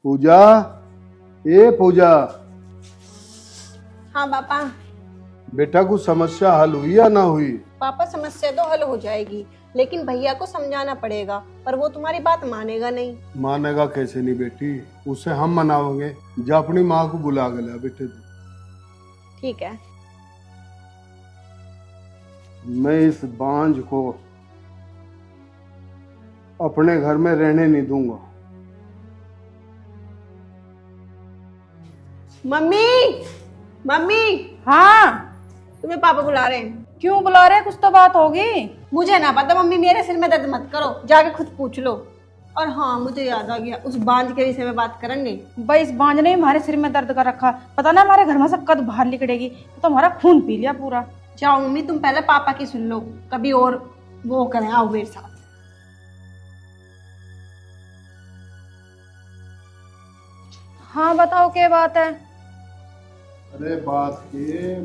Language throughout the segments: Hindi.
पूजा, ए पूजा, हाँ पापा। बेटा कुछ समस्या हल हुई या ना हुई? पापा समस्या तो हल हो जाएगी, लेकिन भैया को समझाना पड़ेगा, पर वो तुम्हारी बात मानेगा नहीं। मानेगा कैसे नहीं बेटी, उसे हम मनाओगे। जा अपनी माँ को बुला के ला बेटे तू। ठीक है। मैं इस बांझ को अपने घर में रहने नहीं दूंगा। मम्मी, मम्मी, हाँ, तुम्हें पापा बुला रहे हैं। क्यों बुला रहे? कुछ तो बात होगी। मुझे ना पता मम्मी, मेरे सिर में दर्द मत करो, जाके खुद पूछ लो। और हाँ, मुझे याद आ गया, उस बांझ के विषय में बात करेंगे। भाई इस बांझ ने हमारे सिर में दर्द कर रखा। पता ना हमारे घर में से कद बाहर निकलेगी तो हमारा खून पी लिया पूरा। जाओ मम्मी, तुम पहले पापा की सुन लो, कभी और वो करें, आओ मेरे साथ। हाँ बताओ क्या बात है। अरे बात के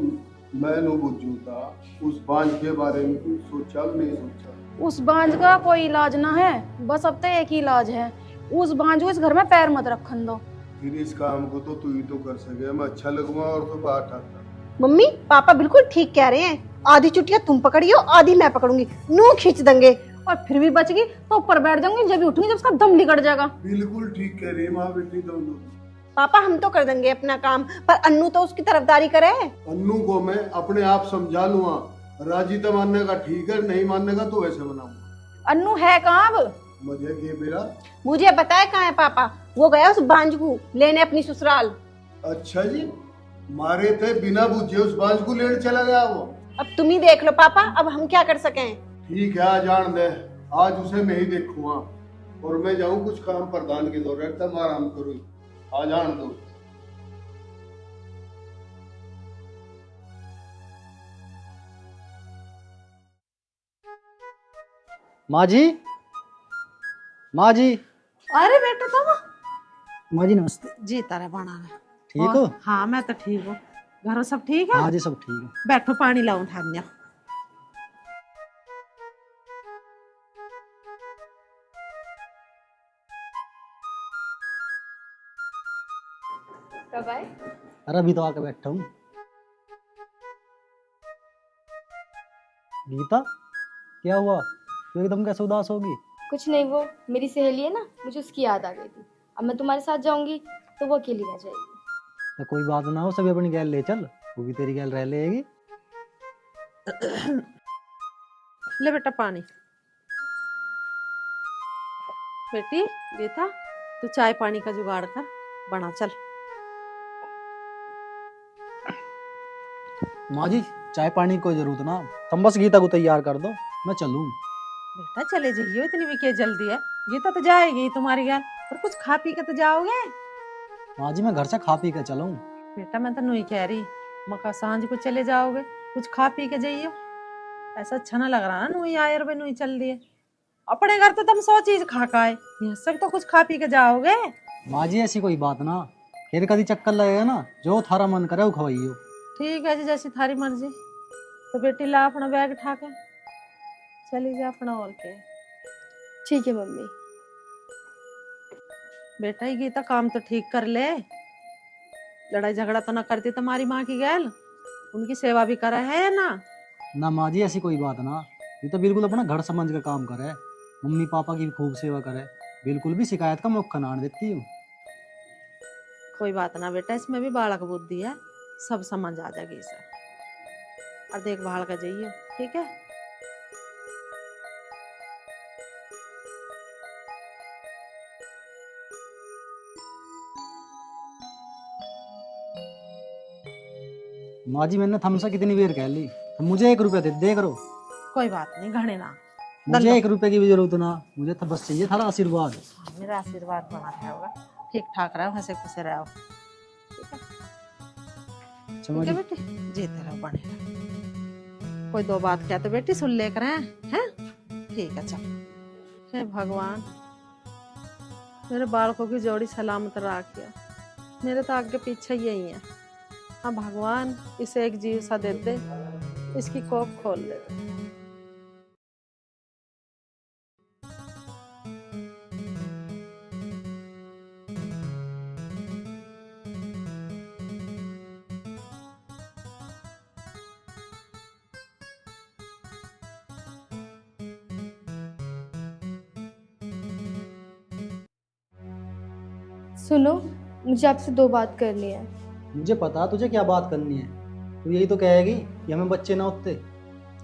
मैं नु बुझू था, उस बांझ के बारे में कुछ सोचा नहीं सोचा? उस बांझ का कोई इलाज ना है, बस अब तो एक ही इलाज है। उस बांझ को इस घर में पैर मत रखन दो। फिर इस काम को तो तू ही तो कर सके, मैं अच्छा लगूंगा और तो बात आता। मम्मी, पापा बिल्कुल ठीक कह रहे हैं, आधी चुटिया तुम पकड़ियो, आधी मैं पकड़ूंगी, नू खींच देंगे। और फिर भी बच गई तो ऊपर बैठ जाऊंगी, जब भी उठूंगी जब उसका दम निकल जाएगा। बिल्कुल ठीक कह रही है माँ बेटी दोनों। पापा हम तो कर देंगे अपना काम, पर अन्नू तो उसकी तरफदारी करे। अन्नू को मैं अपने आप समझा लूंगा, राजी तो मानने का ठीक है, नहीं मानने का तो वैसे बनाऊंगा। अन्नू है कहाँ अब? मुझे ये मेरा मुझे बताए कहाँ है पापा, वो गया उस बांझ को लेने अपनी ससुराल। अच्छा जी, मारे थे बिना बुझे उस बांझ को लेने चला गया वो। अब तुम ही देख लो पापा, अब हम क्या कर सकें। ठीक है, आज जान दे, आज उसे मैं ही देखूंगा और मैं जाऊं कुछ काम प्रधान के दौरे, तब आराम करूँ। आ जान दो। माँ जी, माँ जी। अरे बेटा तुम माँ जी नमस्ते। जी तारा बना रहा। ठीक हो? हाँ मैं तो ठीक हूँ। घरों सब ठीक है? हाँ जी सब ठीक है। बैठो पानी लाऊं थान्या। कब आए? अरे अभी तो आके बैठा हूँ। गीता, क्या हुआ? तू एकदम कैसे उदास होगी? कुछ नहीं, वो मेरी सहेली है ना, मुझे उसकी याद आ गई थी। अब मैं तुम्हारे साथ जाऊंगी तो वो अकेली रह जाएगी। तो कोई बात ना हो, सभी अपनी गैल ले चल, वो भी तेरी गैल रह लेगी। ले बेटा पानी। बेटी गीता, तू चाय पानी का जुगाड़ कर, बना चल। माँ जी चाय पानी की कोई जरूरत ना, तुम बस गीता को तैयार कर दो, मैं चलूँ। बेटा चले जाइयो, इतनी भी क्या जल्दी है? गीता तो जाएगी तुम्हारी घर, और कुछ खा पी के तो जाओगे। माँ जी मैं घर से खा पी के चलूँ। बेटा मैं तो नहीं कह रही, मका सांझ को चले जाओगे, कुछ खा पी के जाइयो। ऐसा अच्छा ना लग रहा ना, नुई आए और नुई चल दिए। अपने घर तो तुम 100 चीज खा का आए, यहाँ से तो कुछ खा पी के जाओगे। माँ जी ऐसी कोई बात ना, फिर कभी चक्कर लगेगा ना, जो थारा मन करे वो खवाइयो। ठीक है जी, जैसी थारी मर्जी। तो बेटी ला अपना बैग उठा के चली जा अपना और के। ठीक है मम्मी। बेटा ये गीता काम तो ठीक कर ले, लड़ाई झगड़ा तो ना करती तुम्हारी माँ की गैल, उनकी सेवा भी करा है ना। ना माँ जी ऐसी कोई बात ना, ये तो बिल्कुल अपना घर समझ के काम करे, मम्मी पापा की भी खूब सेवा करे, बिल्कुल भी शिकायत का मौका ना आने देती हूँ। कोई बात ना बेटा, इसमें भी बालक बुद्धि है, सब समझ आ जाएगी इसे। और देखभाल का जाइए, ठीक है। माँ जी मैंने तुमसे कितनी देर कह ली, तो मुझे 1 रुपया दे करो। कोई बात नहीं, घणे ना। मुझे 1 रुपए की भी जरूरत ना, मुझे तो बस चाहिए थारा आशीर्वाद। मेरा आशीर्वाद बना रहा होगा, ठीक ठाक रहो, हंसे खुशे रहो, ठीक है। अच्छा माँ ठीक है जी। बेटी, जीते रहो, बने। कोई दो बात क्या तो बेटी सुन लेकर हैं? ठीक है चल। हे भगवान, मेरे बालकों की जोड़ी सलामत रखिया, मेरे तो आगे पीछे यही है। हाँ भगवान, इसे एक जीव सा दे दे, इसकी कोख खोल दे। सुनो, मुझे आपसे 2 बात करनी है। मुझे पता तुझे क्या बात करनी है। तू यही तो कहेगी कि हमें बच्चे ना होते।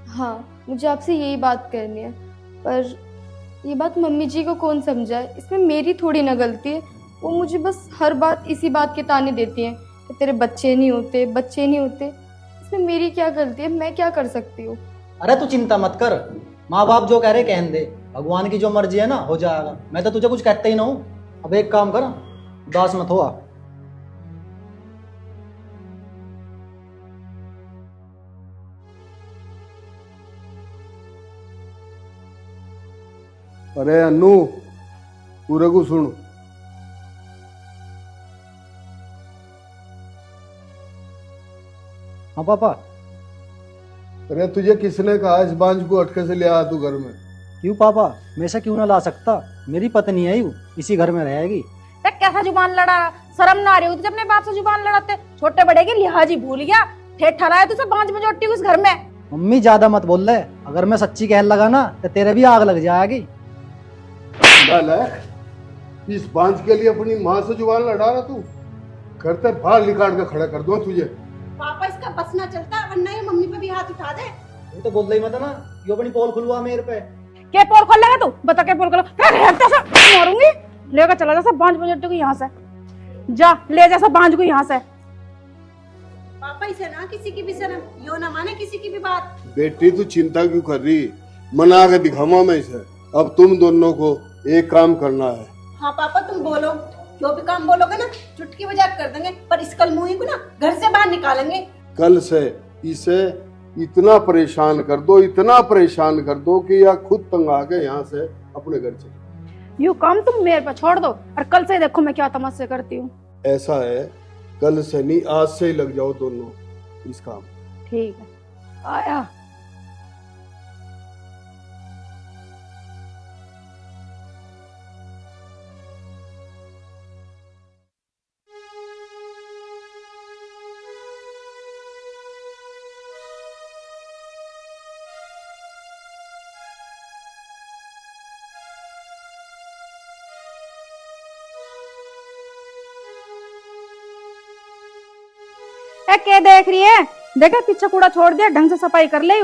हाँ, मुझे आपसे यही बात करनी है, पर ये बात मम्मी जी को कौन समझाए? इसमें मेरी थोड़ी ना गलती है। वो मुझे बस हर बात इसी बात के ताने देती हैं कि तेरे बच्चे नहीं होते, बच्चे नहीं होते। इसमें मेरी क्या गलती है? मैं क्या कर सकती हूँ? अरे तू चिंता मत कर, माँ बाप जो कह रहे कहने दे, भगवान की जो मर्जी है ना हो जाएगा। मैं तो तुझे कुछ कहता ही ना हूँ। अब एक काम कर, उदास मत हो। अरे अन्नू, पूरे को सुन। हाँ पापा। अरे तुझे किसने कहा इस बांझ को अटके से ले आया तू घर में? क्यों पापा, मैं ऐसा क्यों ना ला सकता? मेरी पत्नी है यू, इसी घर में रहेगी। कैसा जुबान लड़ा, शर्म ना आ रही हो तुझे अपने बाप से जुबान लड़ाते? छोटे बड़े की लिहाज ही भूल गया, ठेठ ठहराया तुझे बांझ में जोटी उस घर में। मम्मी ज्यादा मत बोल रहे, अगर मैं सच्ची कहने लगा ना तो तेरे भी आग लग जाएगी। इस बांझ के लिए अपनी माँ से जुबान लड़ा रहा तू? घर से बाहर निकाल के खड़ा कर दो तुझे। पापा इसका बस ना चलता, वरना ये मम्मी पे भी हाथ उठा दे। तू तो बोल रही मत ना, यो अपनी पोल खुलवा मेरे पे। क्या पोल खोल लेगा तू? बता क्या पोल खोल? मारूंगी। लेकर चला जा सब बांझ बजट्टी को यहाँ से। जा ले जा सब बांझ को यहाँ से। पापा इसे ना किसी की भी शर्म, यो ना माने किसी की भी बात। बेटी तू चिंता क्यों कर रही? मना के दिखाऊंगा मैं इसे। अब तुम दोनों को एक काम करना है। हाँ पापा तुम बोलो, जो भी काम बोलोगे ना चुटकी बजा कर देंगे, पर इस कलमुही को ना घर से बाहर निकालेंगे। कल से इसे इतना परेशान कर दो, इतना परेशान कर दो कि या खुद तंग आ के यहाँ से अपने घर चले। यू काम तुम मेरे पे छोड़ दो और कल से देखो मैं क्या तमाशे करती हूँ। ऐसा है, कल से नहीं आज से ही लग जाओ दोनों इस काम। ठीक है, आया। क्या देख रही है? देखा पीछे कूड़ा छोड़ दिया, ढंग से सफाई कर ले।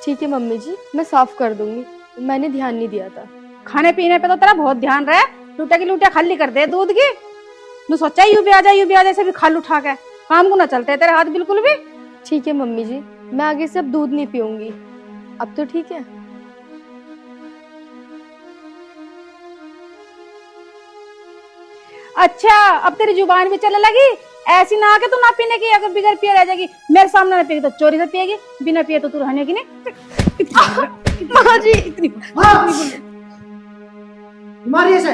ठीक है मम्मी जी, मैं साफ कर दूंगी। मैंने ध्यान नहीं दिया था। खाने पीने पे तो तेरा बहुत ध्यान रहे, लूटे की लूटिया खाली कर दे दूध की। तू सोचा यूं भी आ जाए, यूं भी आ जाए, से भी खाल उठा के काम को ना चलते तेरे हाथ बिल्कुल भी। ठीक है मम्मी जी, मैं आगे से अब दूध नहीं पीऊंगी। अब तो ठीक है। अच्छा, अब तेरी जुबान भी चलने लगी। ऐसी ना आके तू ना पीने की, अगर बिगर पिए रह जाएगी मेरे सामने ना पिएगी तो चोरी से पिएगी, बिना पिए तो तू रहने की नहीं। माँ जी इतनी मारिए से।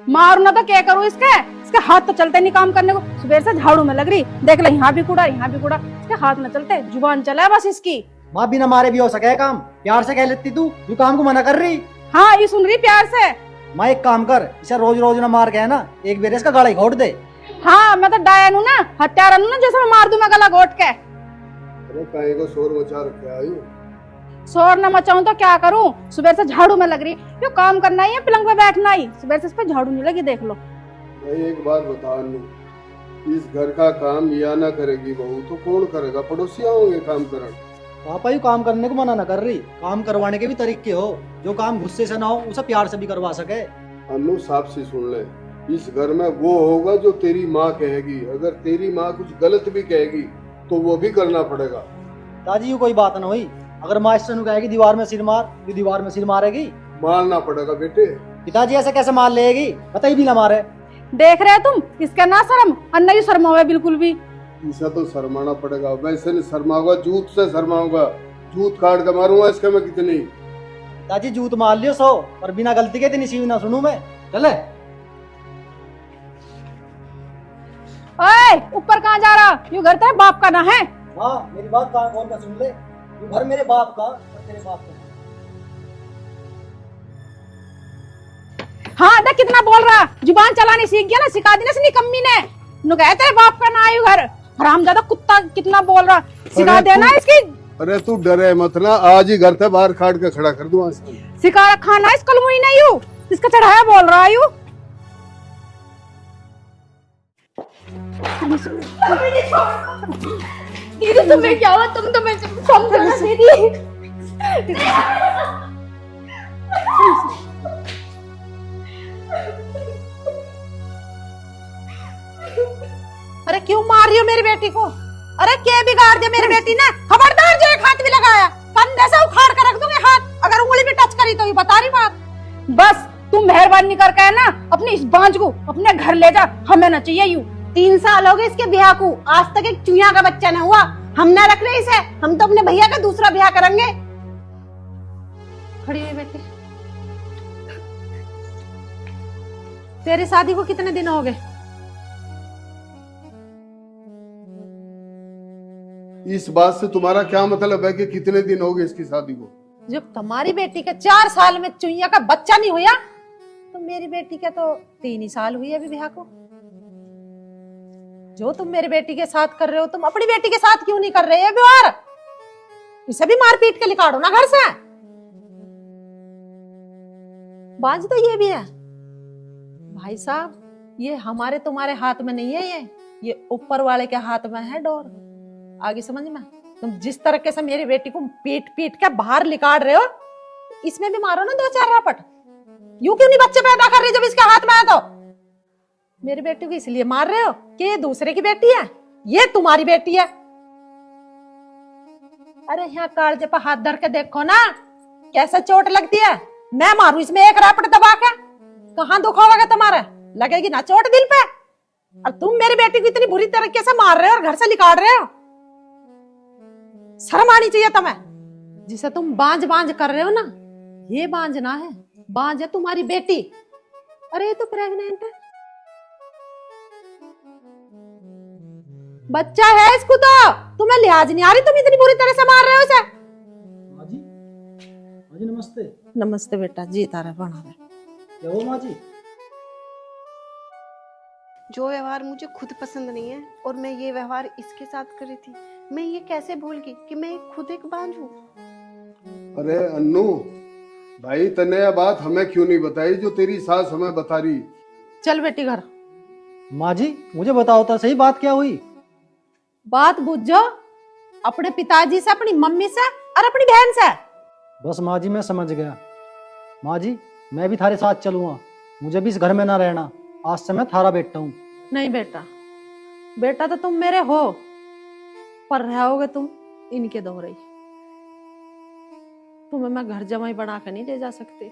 मारू ना तो क्या करूँ? इसके हाथ तो चलते नहीं काम करने को। सुबह से झाड़ू में लग रही, देख ले यहाँ भी कूड़ा यहाँ भी कूड़ा, इसके हाथ में चलते, जुबान चला है बस इसकी। माँ बिना मारे भी हो सके काम, प्यार से कह लेती तू, जो काम को मना कर रही। हाँ ये सुन रही प्यार से। माँ एक काम कर, इसे रोज रोज ना मार के है ना, एक बेर इसका गला घोट दे। हाँ मैं तो डायन हूँ ना, हत्यारा हूँ ना, जैसे मैं मार दूं मैं गला घोट के। अरे काहे को शोर मचा रखा है? शोर न मचाऊं तो क्या करूं? सुबह से झाड़ू में लग रही, यो काम करना ही है, पलंग पे बैठना ही। सुबह से इस पे झाड़ू नहीं लगी, देख लो। मैं एक बात बता अन्नू, इस घर का काम या ना करेगी बहू तो कौन करेगा? पड़ोसिया होंगे काम करने। पापा यू काम करने को मना ना कर रही, काम करवाने के भी तरीके हो, जो काम गुस्से से ना हो उसे प्यार से भी करवा सके। अन्नू साफ से सुन ले, इस घर में वो होगा जो तेरी माँ कहेगी। अगर तेरी माँ कुछ गलत भी कहेगी तो वो भी करना पड़ेगा। दादी यू कोई बात ना हुई, अगर मास्टर कहेगी दीवार में सिर मार, तो दीवार में सिर मारेगी। मारना पड़ेगा बेटे। पिताजी ऐसे कैसे मार लेगी? बताइए भी ना मारे। देख रहे तुम, इसका ना शर्म अन्ना ही शर्मा हुआ है बिल्कुल भी। इसे तो शर्माना पड़ेगा, वैसे नहीं शर्माऊंगा, जूत से शर्माऊंगा, जूत काट के मारूंगा इसके मैं कितनी। दादी जूत मार लियो सो, और बिना गलती के इतनी सीवी ना सुनूं मैं। चले ओए ऊपर कहाँ जा रहा? यू घर तेरे बाप का ना है? हाँ मेरी बात कहाँ कौन का सुन ले, यू घर मेरे बाप का और तेरे बाप का। हाँ देख कितना बोल रहा, जुबान चलानी सीख गया ना, सिखा दी ना निकम्मी ने। नु कहे तेरे बाप का ना आयु घर, हरामजादा कुत्ता कितना बोल रहा, सिखा देना इसकी। अरे तू डरे मत ना, आज ही घर से बाहर काट के खड़ा कर दूं। सिखा रखा ना इस कलमुई ने, यू इसका चढ़ाया बोल रहा यू। दीदी तुम्हें क्या हुआ? तुम तो मेरे से समझो ना दीदी। अरे क्यों मार रही हो मेरी बेटी को? अरे क्या बिगाड़ दिया मेरी बेटी ने? खबरदार जो एक हाथ भी लगाया कंधे से उखाड़ कर रख दूंगी हाथ, अगर उंगली भी टच करी तो ये बता रही बात। बस तुम मेहरबानी करके है ना अपनी इस बांझ को अपने घर ले जा, हमें ना चाहिए यूं। 3 साल हो गए इसके ब्याह को, आज तक एक चुईया का बच्चा न हुआ। हम ना रख रहे इसे, हम तो अपने भैया का दूसरा ब्याह करेंगे। खड़ी हुई बेटी, तेरी शादी को कितने दिन हो गए? इस बात से तुम्हारा क्या मतलब है कि कितने दिन हो गए इसकी शादी को? जब तुम्हारी बेटी के 4 साल में चुईया का बच्चा नहीं हुआ तो मेरी बेटी के तो 3 ही साल हुई अभी ब्याह को। जो तुम मेरी बेटी के साथ कर रहे हो, तुम अपनी बेटी के साथ क्यों नहीं कर रहे? व्यवहार इसे भी मार पीट के निकालो ना घर से। बाज तो ये भी है भाई साहब, ये हमारे तुम्हारे हाथ में नहीं है, ये ऊपर वाले के हाथ में है डोर। आगे समझ में? तुम जिस तरीके से मेरी बेटी को पीट पीट के बाहर निकाल रहे हो, इसमें भी मारो ना 2-4 रपट। यूं क्यों नहीं बच्चे पैदा कर रही जब इसके हाथ में है तो? मेरी बेटी को इसलिए मार रहे हो कि ये दूसरे की बेटी है, ये तुम्हारी बेटी है। अरे यहाँ कालजे पर हाथ धर के देखो ना कैसे चोट लगती है। मैं मारू इसमें एक रपट दबा के, कहाँ दुख होगा तुम्हारा? लगेगी ना चोट दिल पे। और तुम मेरी बेटी को इतनी बुरी तरीके से मार रहे हो और घर से निकाल रहे हो। शर्म आनी चाहिए तुम्हें। जिसे तुम बांझ बांझ कर रहे हो ना, ये बांझ ना है, बांझ है तुम्हारी बेटी। अरे ये तो प्रेग्नेंट है, बच्चा है इसको तो तुम्हें लिहाज नहीं आ रही, तुम इतनी बुरी तरह से मार रहे हो इसे। माँ जी, माँ जी नमस्ते। नमस्ते बेटा, जी तारा बना रहे। क्या हो माँ जी? जो व्यवहार मुझे खुद पसंद नहीं है और मैं ये व्यवहार इसके साथ कर रही थी, मैं ये कैसे भूल गई कि मैं खुद एक बांझ हूँ। अरे अन्नू भाई, तने यह बात हमें क्यों नहीं बताई जो तेरी सास हमें बता रही? चल बेटी घर। माँ जी मुझे बताओ तो सही, बात क्या हुई? बात बुझो अपने पिताजी से, अपनी मम्मी से और अपनी बहन से। बस माँ जी मैं समझ गया। माँ जी मैं भी थारे साथ चलूंगा, मुझे भी इस घर में ना रहना। आज से मैं थारा बेटा हूँ। नहीं बेटा, बेटा तो तुम मेरे हो, पर रहोगे तुम इनके दोहरे। तुम्हें मैं घर जमाई बना कर नहीं ले जा सकती।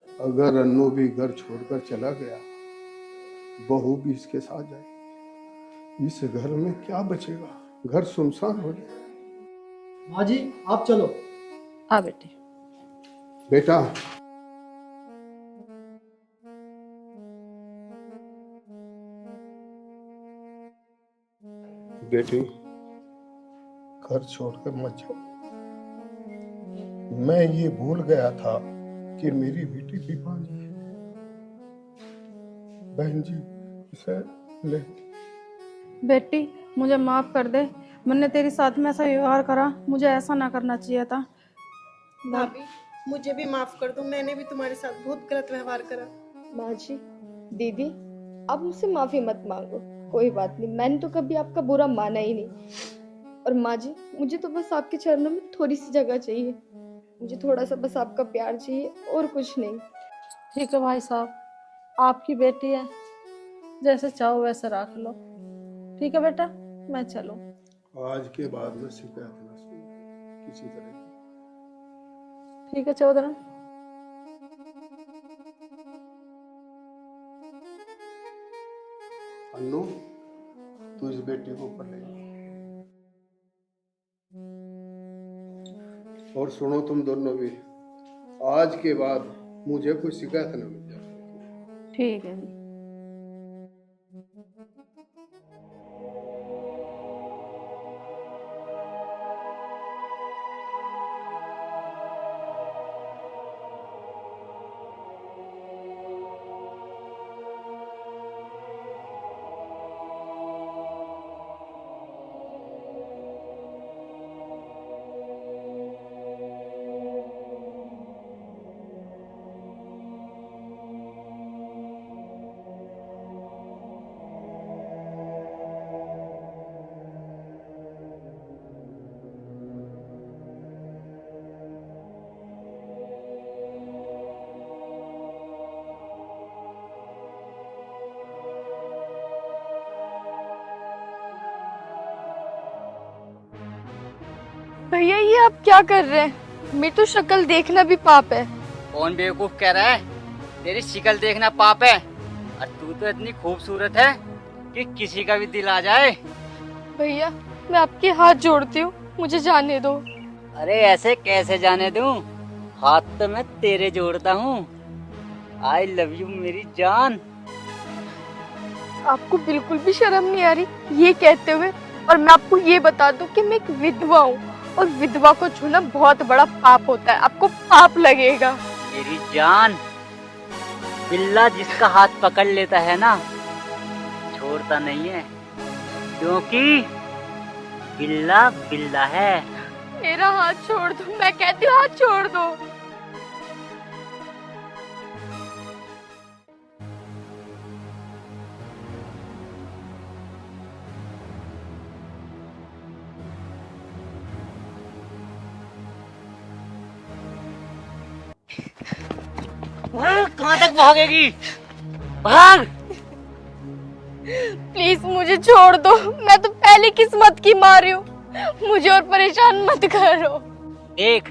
अगर अन्नू भी घर छोड़कर चला गया, बहू भी इसके साथ जाए, इस घर में क्या बचेगा? घर सुनसान हो जाए। माँ जी आप चलो। हाँ बेटी। बेटा बेटी, घर छोड़कर मत जाओ। मैं ये भूल गया था कि मेरी बेटी भी बांझ है। बहन जी इसे ले। बेटी मुझे माफ कर दे, मैंने तेरे साथ में ऐसा व्यवहार करा, मुझे ऐसा ना करना चाहिए था। भाभी मुझे भी माफ कर दो, मैंने भी तुम्हारे साथ बहुत गलत व्यवहार करा। माँ जी, दीदी आप मुझसे माफी मत मांगो, कोई बात नहीं, मैंने तो कभी आपका बुरा माना ही नहीं। और माँ जी मुझे तो बस आपके चरणों में थोड़ी सी जगह चाहिए, मुझे थोड़ा सा बस आपका प्यार चाहिए और कुछ नहीं। ठीक है भाई साहब, आपकी बेटी है, जैसे चाहो वैसे रख लो। ठीक है बेटा, मैं चलूं। आज के बाद में शिकायत ना सुन किसी तरह की। ठीक है चौधरी। अन्नू तू इस बेटी को ऊपर ले जा। और सुनो तुम दोनों भी, आज के बाद मुझे कोई शिकायत न मिल जाए। ठीक है। भैया ये आप क्या कर रहे हैं? मेरी तो शक्ल देखना भी पाप है। कौन बेवकूफ कह रहा है? तेरी शक्ल देखना पाप है और तू तो इतनी खूबसूरत है कि किसी का भी दिल आ जाए। भैया मैं आपके हाथ जोड़ती हूँ, मुझे जाने दो। अरे ऐसे कैसे जाने दूं? हाथ तो मैं तेरे जोड़ता हूँ। आई लव यू मेरी जान। आपको बिल्कुल भी शर्म नहीं आ रही ये कहते हुए? और मैं आपको ये बता दूं कि मैं एक विधवा हूँ और विधवा को छूना बहुत बड़ा पाप होता है, आपको पाप लगेगा। मेरी जान, बिल्ला जिसका हाथ पकड़ लेता है ना छोड़ता नहीं है, क्योंकि बिल्ला बिल्ला है। मेरा हाथ छोड़ दो, मैं कहती हूँ हाथ छोड़ दो। कहाँ तक भागेगी? भाग! प्लीज मुझे छोड़ दो, मैं तो पहले किस्मत की मारी हूँ, मुझे और परेशान मत करो। देख,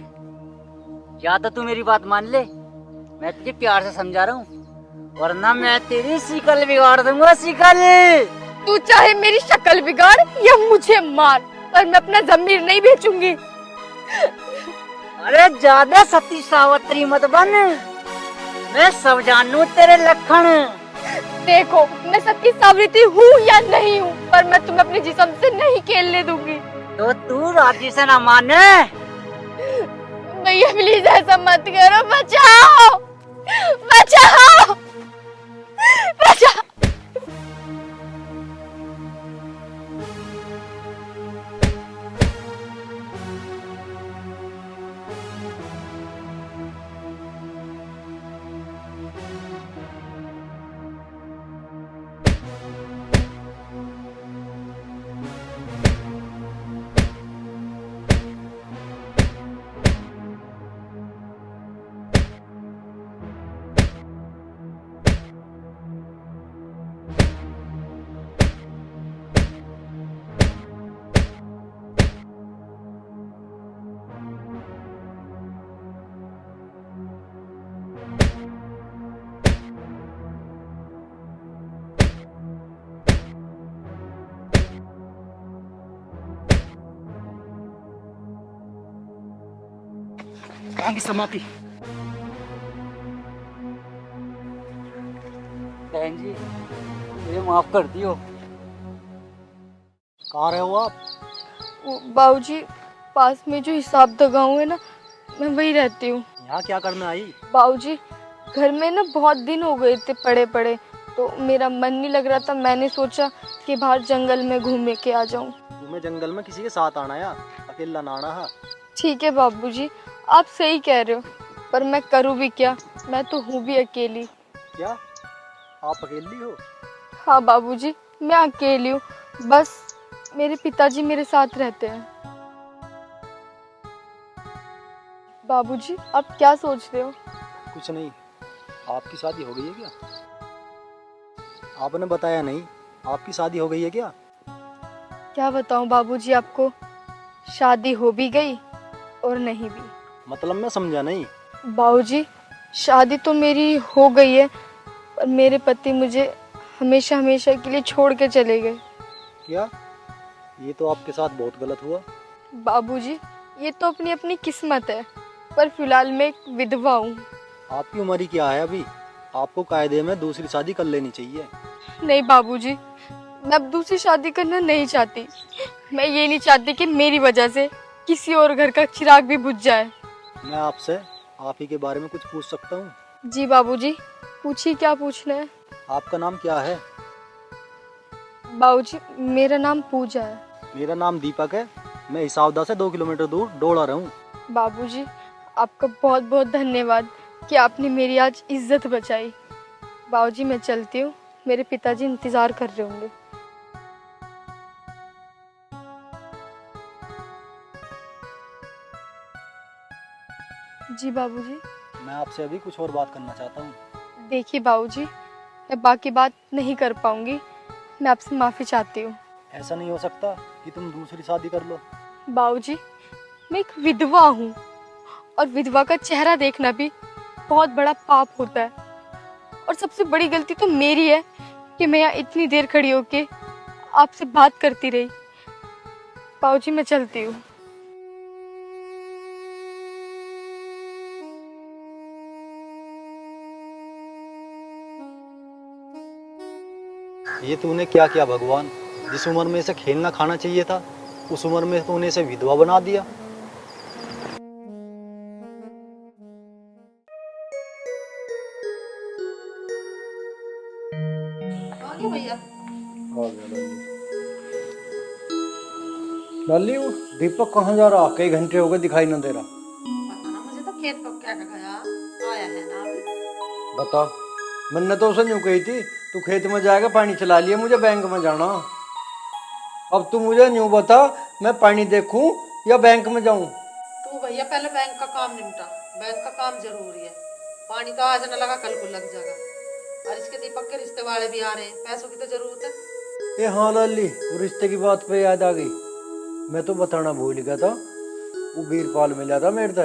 या तो तू मेरी बात मान ले, मैं तुझे प्यार से समझा रहा हूँ, वरना मैं तेरी शिकल बिगाड़ दूंगा। शिकल तू चाहे मेरी शक्ल बिगाड़ या मुझे मार, पर मैं अपना जमीर नहीं बेचूंगी। अरे ज्यादा सती सावत्री मत बन, मैं सब जानू तेरे लक्षण। देखो मैं सती सावित्री हूँ या नहीं हूँ, पर मैं तुम्हें अपने जिस्म से नहीं खेलने दूंगी। तो तू राजी से ना माने? भैया प्लीज ऐसा मत करो, बचाओ बचाओ बचाओ। कहाँ की समाप्ति? बहन जी, मुझे माफ कर दियो। कहाँ रहे हो आप? बाबूजी पास में जो हिसाब गाँव है ना, मैं वही रहती हूँ। यहाँ क्या करने आई? बाबूजी घर में ना बहुत दिन हो गए थे पड़े पड़े, तो मेरा मन नहीं लग रहा था, मैंने सोचा कि बाहर जंगल में घूमे के आ जाऊं। तुम्हें जंगल में किसी के साथ आना है, अकेला ना आना है। ठीक है बाबूजी, आप सही कह रहे हो, पर मैं करूँ भी क्या, मैं तो हूँ भी अकेली। क्या आप अकेली हो? हाँ बाबूजी मैं अकेली हूँ, बस मेरे पिताजी मेरे साथ रहते हैं। बाबूजी आप क्या सोच रहे हो? कुछ नहीं। आपकी शादी हो गई है क्या? आपने बताया नहीं, आपकी शादी हो गई है क्या? क्या बताऊं बाबूजी आपको, शादी हो भी गई और नहीं भी। मतलब मैं समझा नहीं। बाबूजी शादी तो मेरी हो गई है, पर मेरे पति मुझे हमेशा हमेशा के लिए छोड़ के चले गए। क्या? ये तो आपके साथ बहुत गलत हुआ। बाबूजी ये तो अपनी अपनी किस्मत है, पर फिलहाल मैं एक विधवा हूँ। आपकी उम्र ही क्या है अभी? आपको कायदे में दूसरी शादी कर लेनी चाहिए। नहीं बाबूजी, मैं अब दूसरी शादी करना नहीं चाहती। मैं ये नहीं चाहती कि मेरी वजह से किसी और घर का चिराग भी बुझ जाए। मैं आपसे आप ही के बारे में कुछ पूछ सकता हूँ? जी बाबूजी पूछिए, क्या पूछना है? आपका नाम क्या है? बाबूजी मेरा नाम पूजा है। मेरा नाम दीपक है। मैं हिसाबदा से 2 किलोमीटर दूर डोड़ा रहा हूँ। बाबूजी आपका बहुत बहुत धन्यवाद कि आपने मेरी आज इज्जत बचाई। बाबूजी मैं चलती हूँ, मेरे पिताजी इंतजार कर रहे होंगे। जी बाबूजी। मैं आपसे अभी कुछ और बात करना चाहता हूँ। देखिए बाबूजी, मैं बाकी बात नहीं कर पाऊंगी, मैं आपसे माफ़ी चाहती हूँ। ऐसा नहीं हो सकता कि तुम दूसरी शादी कर लो। बाबूजी मैं एक विधवा हूँ और विधवा का चेहरा देखना भी बहुत बड़ा पाप होता है। और सबसे बड़ी गलती तो मेरी है कि मैं यहाँ इतनी देर खड़ी होके आपसे बात करती रही। बाबूजी मैं चलती हूँ। ये तूने क्या किया भगवान? जिस उम्र में इसे खेलना खाना चाहिए था, उस उम्र में तूने इसे विधवा बना दिया। आ गया भैया। लाली, वो दीपक कहाँ जा रहा? कई घंटे हो गए दिखाई ना दे रहा। पता ना, मुझे तो खेत को क्या गया, आया है ना अभी। बता, मैंने तो उसे यूं कही थी तू खेत में जाएगा पानी चला लिया, मुझे बैंक में जाना। अब तू मुझे यूं बता, मैं पानी देखूं या बैंक में जाऊं? तू भैया पहले बैंक का काम निपटा, बैंक का काम जरूरी है। पानी तो आज न लगा कल को लग जाएगा। और इसके दीपक के रिश्ते वाले भी आ रहे हैं, पैसों की तो जरूरत है। ए हाँ लाली, वो रिश्ते की बात पे याद आ गई। मैं तो बताना भूल गया था, वो वीरपाल मिला था मेरे से।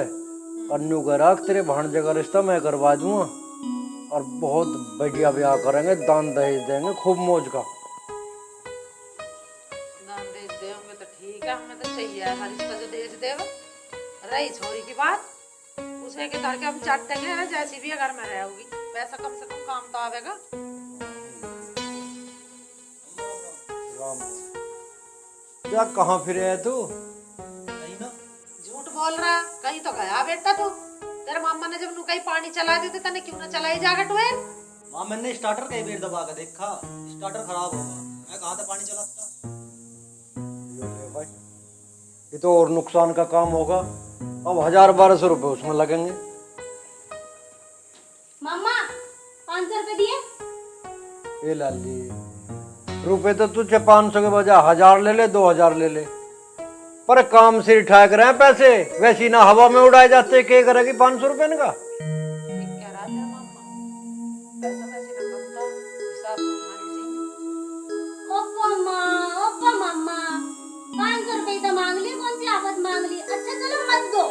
अन्नू करा तेरे भांजे का रिश्ता मैं करवा दूंगा और बहुत बढ़िया ब्याह करेंगे, दान दहेज देंगे खूब मौज का। दान दहेज देंगे तो ठीक है, हमें तो चाहिए है रिश्ता जो दहेज देव। रही छोरी की बात, उसे के धर के हम चाटेंगे ना, जैसी भी अगर मैं रहोगी पैसा कम से कम काम तो आवेगा। क्या कहाँ फिरे है तू? झूठ बोल रहा, कहीं तो गया बेटा तू। तेरे मामा ने जब नु कहीं पानी चला दी तो तने क्यों ना चलाई जागा टुए? माँ मैंने स्टार्टर कई बार दबा के देखा, स्टार्टर खराब होगा, मैं कहाँ से पानी चलाता। ये तो और नुकसान का काम होगा। अब 1000-1200 रुपए उसमें लगेंगे। मम्मा 500 रुपए दिए। ए लाली, रुपए तो तुझे 500 के बजाय 1000 ले ले, 2000 ले ले, पर काम से ठहक रहे हैं पैसे। वैसी ना हवा में उड़ाए जाते, क्या करेगी 500 रुपए का? ठीक कह रहा तेरा मामा, पैसा वैसे ना कमता, हिसाब से उठानी चाहिए। ओप्पो मम्मा 500 रुपए तो मांग ली, कौन सी आफत मांग ली। अच्छा चलो मत दो।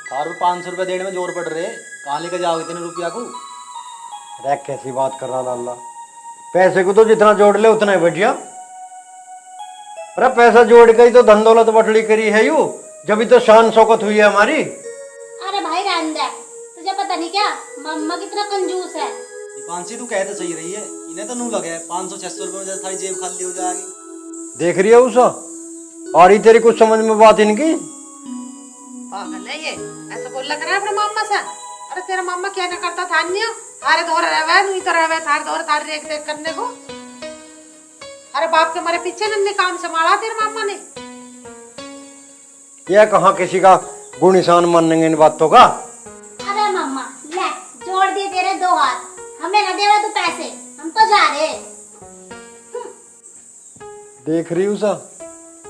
थार पे 500 रुपए देने में जोर पड़ रहे, कहाँ लेके जाओगे इतने रुपया को? अरे कैसी बात कर रहा लाला, पैसे को तो जितना जोड़ ले उतना ही बढ़िया। अरे पैसा जोड़ के ही तो धन दौलत बटली करी है यू, जब तो शान शौकत हुई है हमारी। अरे भाई रहने दे, तुझे पता नहीं क्या मम्मा कितना कंजूस है। पांसी तू कहते सही रही है, इन्हें तो नू लगे 500-600 रुपए में जैसे सारी जेब खाली हो जाएगी। देख रही है उषा, आ रही तेरी कुछ समझ में बात इनकी? पागल है ये, ऐसा बोल लग रहा है अपने मामा से। अरे तेरा मामा क्या ना करता था अन्य, थारे दौरे रहे नहीं तो रहे थारे दौरे थारे देख देख करने को। अरे बाप के मारे पीछे नन्हे काम संभाला तेरे मामा ने। यह कहाँ किसी का गुण निशान मानेंगे इन बातों का? अरे मम्मा ले, जोड़ दिए तेरे 2 हाथ, हमें न देवा तू पैसे, हम तो जा रहे। देख रही उषा,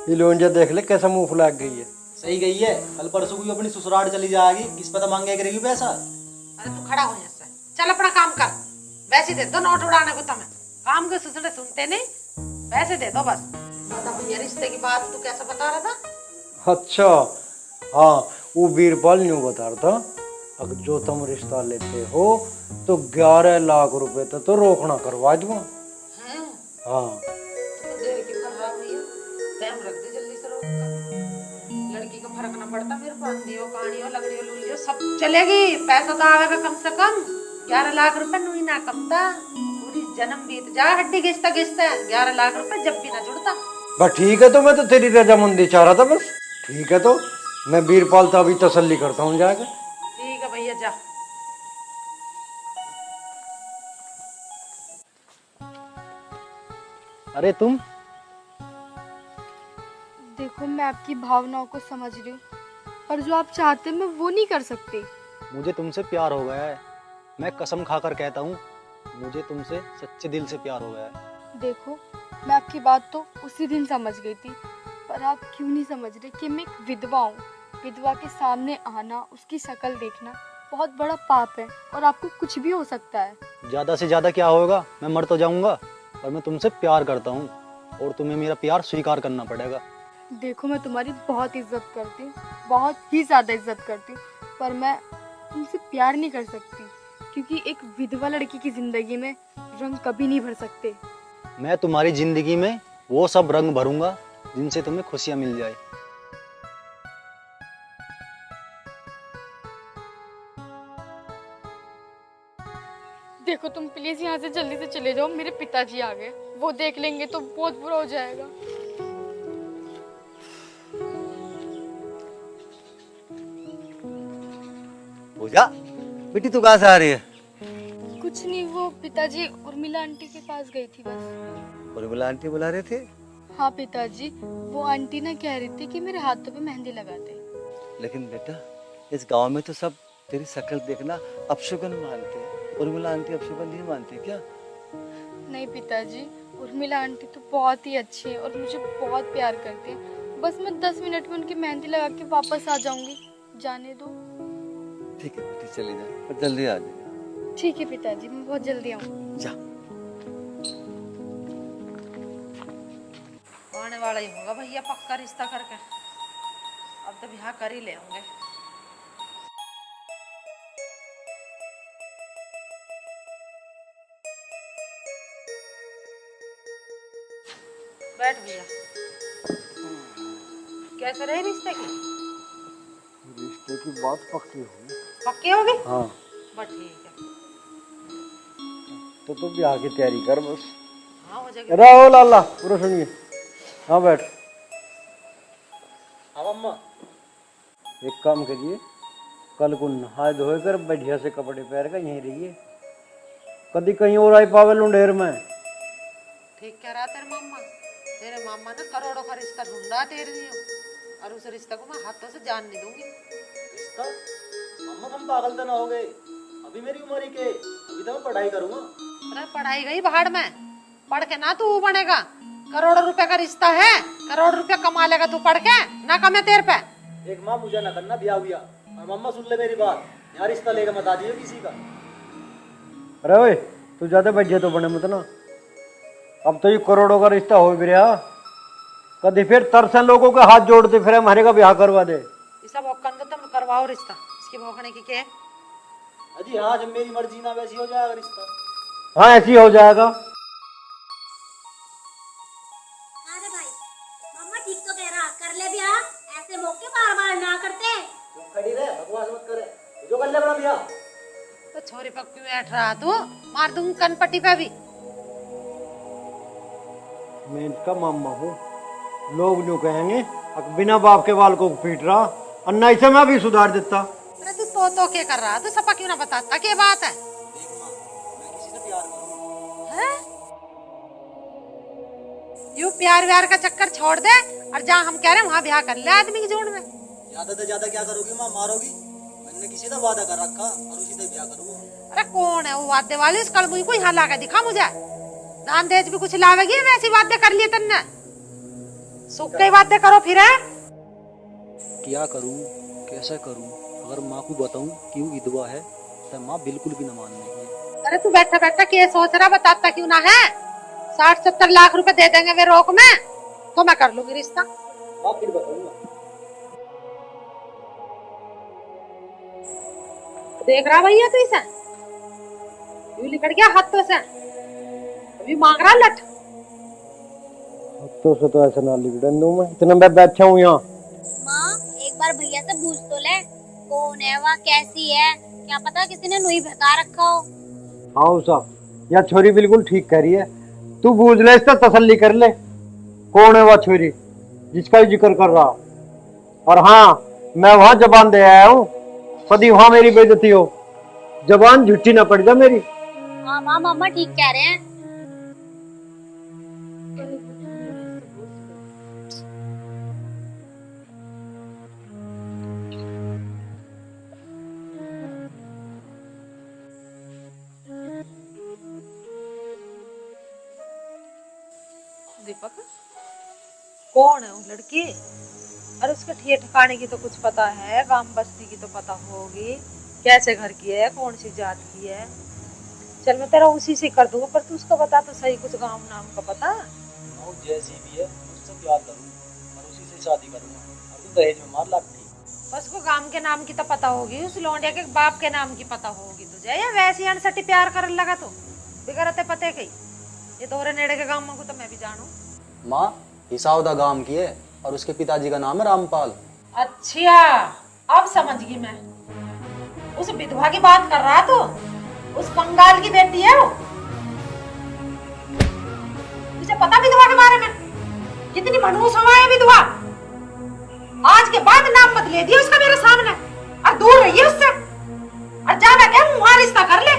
ये लोंजा देख ले कैसा मुंह फुला गई है। सही गई है, कल परसों को अपनी ससुराल चली जाएगी, किस पता मांगे करेगी पैसा। अरे तू खड़ा हो यहाँ से, चल अपना काम कर। वैसे दे दो नोट उड़ाने को तुम्हें, काम के सुसड़े सुनते नहीं, पैसे दे दो बस। बता भैया रिश्ते की बात तू कैसा बता रहा था? अच्छा हाँ, वो वीरपाल न्यू बता रहा था, अगर जो तुम रिश्ता लेते हो तो 11 लाख रुपए तक तो रोकना करवा दूंगा। हैं? हाँ तो देर क्यों कर रहा भैया, टाइम रख दे जल्दी से रोक कर। लड़की का फर्क ना पड़ता मेरे को, अंधी हो कहानी हो लगड़ी हो लुल्ली हो सब चलेगी, पैसा तो आवेगा कम से कम। 11 लाख रुपए नुई ना कमता, पूरी जन्म बीत जा हड्डी घिसता घिसता 11 लाख रुपए जब भी ना जुड़ता। बस ठीक है, तो मैं तो तेरी रजामंदी चाह रहा था बस। ठीक है, तो मैं वीरपाल तो अभी तसल्ली करता हूँ जाकर। ठीक है भैया जा। अरे तुम देखो मैं आपकी भावनाओं को समझ रही हूँ, पर जो आप चाहते हैं मैं वो नहीं कर सकती। मुझे तुमसे प्यार हो गया है, मैं कसम खाकर कहता हूँ, मुझे तुमसे सच्चे दिल से प्यार हो गया है। देखो मैं आपकी बात तो उसी दिन समझ गई थी, पर आप क्यों नहीं समझ रहे कि मैं एक विधवा हूँ। विधवा के सामने आना, उसकी शक्ल देखना बहुत बड़ा पाप है और आपको कुछ भी हो सकता है। ज्यादा से ज्यादा क्या होगा, मैं मर तो जाऊंगा, पर मैं तुमसे प्यार करता हूँ और तुम्हें मेरा प्यार स्वीकार करना पड़ेगा। देखो मैं तुम्हारी बहुत इज्जत करती हूँ, बहुत ही ज़्यादा इज्जत करती हूँ, पर मैं तुमसे प्यार नहीं कर सकती क्योंकि एक विधवा लड़की की ज़िंदगी में रंग कभी नहीं भर सकते। मैं तुम्हारी जिंदगी में वो सब रंग भरूंगा जिनसे तुम्हें खुशियां मिल जाए। देखो तुम प्लीज़ यहाँ से जल्दी से चले जाओ, मेरे पिताजी आ गए, वो देख लेंगे तो बहुत बुरा हो जाएगा। पूजा बेटी तू कहाँ से आ रही है? कुछ नहीं, वो पिताजी उर्मिला आंटी के पास गई थी बस। उर्मिला आंटी बुला रहे थे? हाँ पिताजी, वो आंटी ना कह रही थी कि मेरे हाथों पे मेहंदी लगा दे। लेकिन बेटा इस गांव में तो सब तेरी शक्ल देखना अपशुगन मानते हैं। उर्मिला आंटी अपशुगन नहीं मानती क्या? नहीं पिताजी, उर्मिला आंटी तो बहुत ही अच्छी है और मुझे बहुत प्यार करती है। बस मैं 10 मिनट में उनकी मेहंदी लगा के वापस आ जाऊंगी, जाने दो। ठीक है बेटी चली जा, पर जल्दी आ जाएगा। ठीक है पिताजी, मैं बहुत जल्दी आऊंगी। जा। आने वाला ही होगा भैया पक्का रिश्ता करके, अब तो ब्याह कर ही ले होंगे। बैठ भैया। कैसे रहे रिश्ते की? रिश्ते की बात पक्की हुई। पक्की होगी? हाँ बस ठीक है। तो तू ब्याह की तैयारी कर बस। हाँ हो जाएगी। रहो लाला पूरा सुनिए। हाँ बैठ। हाँ अम्मा। एक काम करिए, कल को नहा धोए कर बढ़िया से कपड़े पहन कर यहीं रहिए, कभी कहीं और आई पावे लुंडेर में। ठीक कह रहा तेरे मामा। तेरे मामा ने करोड़ों का रिश्ता ढूंढा तेरे लिए, और उस रिश्ते को मैं हाथों से जान नहीं दूंगी। रिश्ता? अम्मा तुम पागल तो ना हो गए? अभी मेरी उम्र ही के, अभी तो मैं पढ़ाई करूंगा। अरे पढ़ाई गई भाड़ में, पढ़ के ना तू बनेगा। करोड़ों रुपए का रिश्ता है, करोड़ रुपया कमा लेगा तू पढ़ के, ना कमे तेरे पे। एक माँ मुझे ना करना ब्याह हुआ, और मम्मा सुन ले मेरी बात, यहाँ रिश्ता लेकर मत आ जाइए किसी का। अरे ओए तू ज्यादा बढ़िया तो बने मत ना, अब तो ये करोड़ों का रिश्ता हो भी रहा, कभी फिर तरसन लोगों के हाथ जोड़ते फिर हमारे का ब्याह करवा दे। ये सब औकन तो तुम करवाओ रिश्ता, इसकी भौंकने की क्या है? अजी हाँ, जब मेरी मर्जी ना वैसी हो जाएगा रिश्ता। हाँ ऐसी हो जाएगा। अरे भाई मम्मा ठीक तो कह रहा, कर ले ब्याह, ऐसे मौके बार बार ना करते। तुम खड़ी रहे, बकवास मत करे, जो कर ले बड़ा ब्याह। तो छोरी पर क्यों बैठ रहा तू? मार दूंगी कनपट्टी पे भी। मैं इसका मामा हूँ, लोग जो कहेंगे अब बिना बाप के बाल को पीट रहा, और नहीं से मैं भी सुधार देता। अरे तू तो क्या कर रहा? तू सपा क्यों ना बताता क्या बात है? देख माँ, मैं किसी से प्यार करूंगा। हैं? यूं प्यार व्यार का चक्कर छोड़ दे, और जहाँ हम कह रहे हैं वहाँ ब्याह कर ले आदमी की जोड़ में। ज्यादा से ज्यादा क्या करोगी माँ? मारोगी? मैंने किसी से वादा कर रखा और उसी से ब्याह करूंगा। अरे कौन है वो वादे वाली? उस कल मुझे कोई यहाँ ला के दिखा मुझे। दान देज भी कुछ लावेगी? वैसी बातें कर लिए तन्ने, सुख की बातें करो फिर है? क्या करूं, कैसे करूं? अगर माँ को बताऊं कि वो विधवा है तो माँ बिल्कुल भी न मानेगी। अरे तू बैठा बैठा क्या सोच रहा? बताता क्यों ना है? 60-70 लाख रुपए दे देंगे वे रोक में, तो मैं कर लूंगी रिश्ता। माँ फिर बताऊंगा। देख रहा भैया तू इसे यूं लिकड़ गया हाथों से, अभी मांग रहा लठ। तो ऐसा ना लिखने दूं मैं, इतना मैं बैठा हूँ यहाँ। माँ एक बार भैया से पूछ तो ले, कौन है वह, कैसी है, क्या पता किसी ने नुई भगा रखा हो। हाँ साहब, यह छोरी बिल्कुल ठीक कह रही है, तू बूझ ले, इसका तसल्ली कर ले, कौन है वह छोरी जिसका जिक्र कर रहा। और हाँ मैं वहाँ जबान दे आया हूँ, कभी वहाँ मेरी बेइज्जती हो, जबान झूठी ना पड़ जाए मेरी। हाँ माँ मम्मा ठीक कह रहे हैं। दीपक कौन है वो लड़की? अरे उसके ठिए ठिकाने की तो कुछ पता है, गांव बस्ती की तो पता होगी, कैसे घर की है, कौन सी जात की है। चल मैं तेरा उसी से कर दूंगा, पर तू उसका बता तो सही, कुछ गांव नाम का पता। जैसी भी है उससे प्यार करूं और उसी से शादी करूंगा। अब तो दहेज में मार लगती। बस को गांव के नाम की तो पता होगी, उस लौंडिया के बाप के नाम की पता होगी तुझे, या वैसे ही अनसटी प्यार करने लगा तो बिगड़ते पते कही। ये तोरे नेड़े के गांव को तो मैं भी जानू। माँ हिसावदा गांव की है और उसके पिताजी का नाम है रामपाल। अच्छा अब समझ गई मैं, उस विधवा की बात कर रहा तो उस बंगाल की बेटी है वो। तुझे पता विधवा के बारे में? कितनी मनहूस हुआ है विधवा। आज के बाद नाम मत ले दिया उसका मेरे सामने, और दूर रहिए उससे, और जाना क्या वहां रिश्ता कर ले।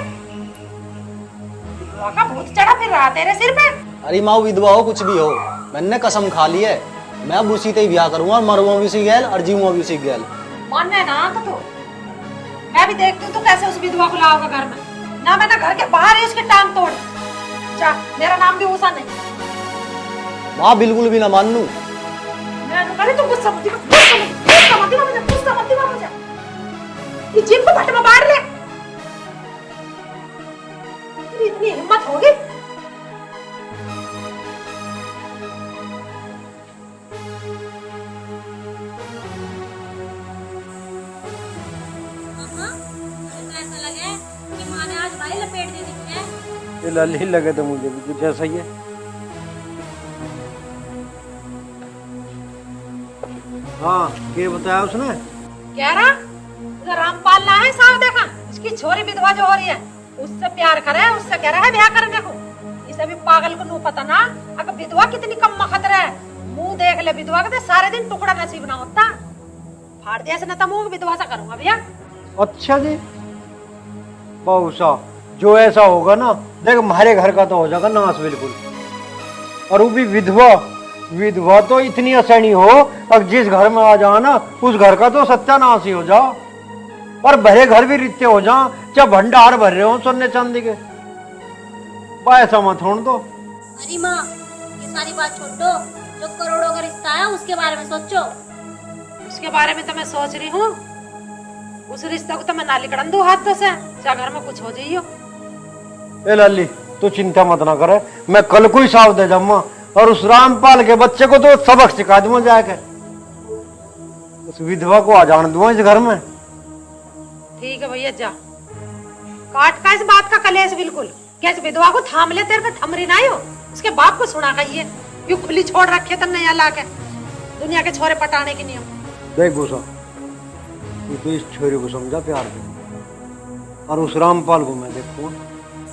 विधवा का भूत चढ़ा फिर रहा तेरे सिर पे। अरे माँ विधवा हो कुछ भी हो, मैंने कसम खा ली है मैं अब उसी से ही ब्याह करूंगा और मरूंगा भी उसी गैल और जीऊंगा भी उसी गैल। मानना ना तो मैं भी देखती हूँ तो कैसे उस विधवा को लाओगा घर में। ना मैं ना घर के बाहर ही उसकी टांग तोड़। जा, मेरा नाम भी उषा नहीं। माँ बिल्कुल भी ना मान लूं। मैं करे तो गुस्सा मत दिला मुझे। ये जीप को भट्ट में बांध ले। इतनी हिम्मत होगी? ऐसा लगे कि माँ ने आज भाई लपेट दे दी है। ये लल्ली लगे तो मुझे भी कुछ ऐसा ही है। हाँ क्या बताया उसने? कह रहा उधर रामपाल ना है साहब, देखा इसकी छोरी विधवा जो हो रही है उससे प्यार करे, उससे कह रहा है ब्याह करने को। इसे भी पागल को नू पता ना अगर विधवा कितनी कम खतरा है। मुंह देख ले विधवा का तो सारे दिन टुकड़ा नसीब ना होता। फाड़ दिया से ना तो मुंह विधवा सा करूंगा भैया। अच्छा जी बहुसा जो ऐसा होगा ना, देख हमारे घर का तो हो जाएगा नाश बिल्कुल। और वो भी विधवा, विधवा तो इतनी असहनी हो अब जिस घर में आ जाओ ना उस घर का तो सत्यानाश ही हो जाओ। और भरे घर भी रित्ते हो जाओ, चाहे भंडार भर रहे हो सोने चांदी के। ऐसा मत होने दो। अरे माँ ये सारी बात छोड़ दो, जो करोड़ों का रिश्ता है उसके बारे में सोचो। उसके बारे में तो मैं सोच रही हूँ। उस रिश्ते को तो मैं नाली कड़न दू हाथों से, चाहे घर में कुछ हो जाइयो। ए लल्ली तू चिंता मत ना करे, मैं कल को ही साफ दे जाऊंगा और उस रामपाल के बच्चे को तो सबक सिखा दूंगा जाके। उस विधवा को आ जाने दूंगा इस घर में। ठीक है भैया जा, काट का इस बात का कलेश बिल्कुल। क्या इस विधवा को थाम ले, तेरे पे थमरी ना हो। उसके बाप को सुना कहिए यू खुली छोड़ रखे तो नया लाके दुनिया के छोरे पटाने के नियम। देख भूसा तू तो इस छोरे को समझा प्यार से, और उस रामपाल को मैं देखूंगा।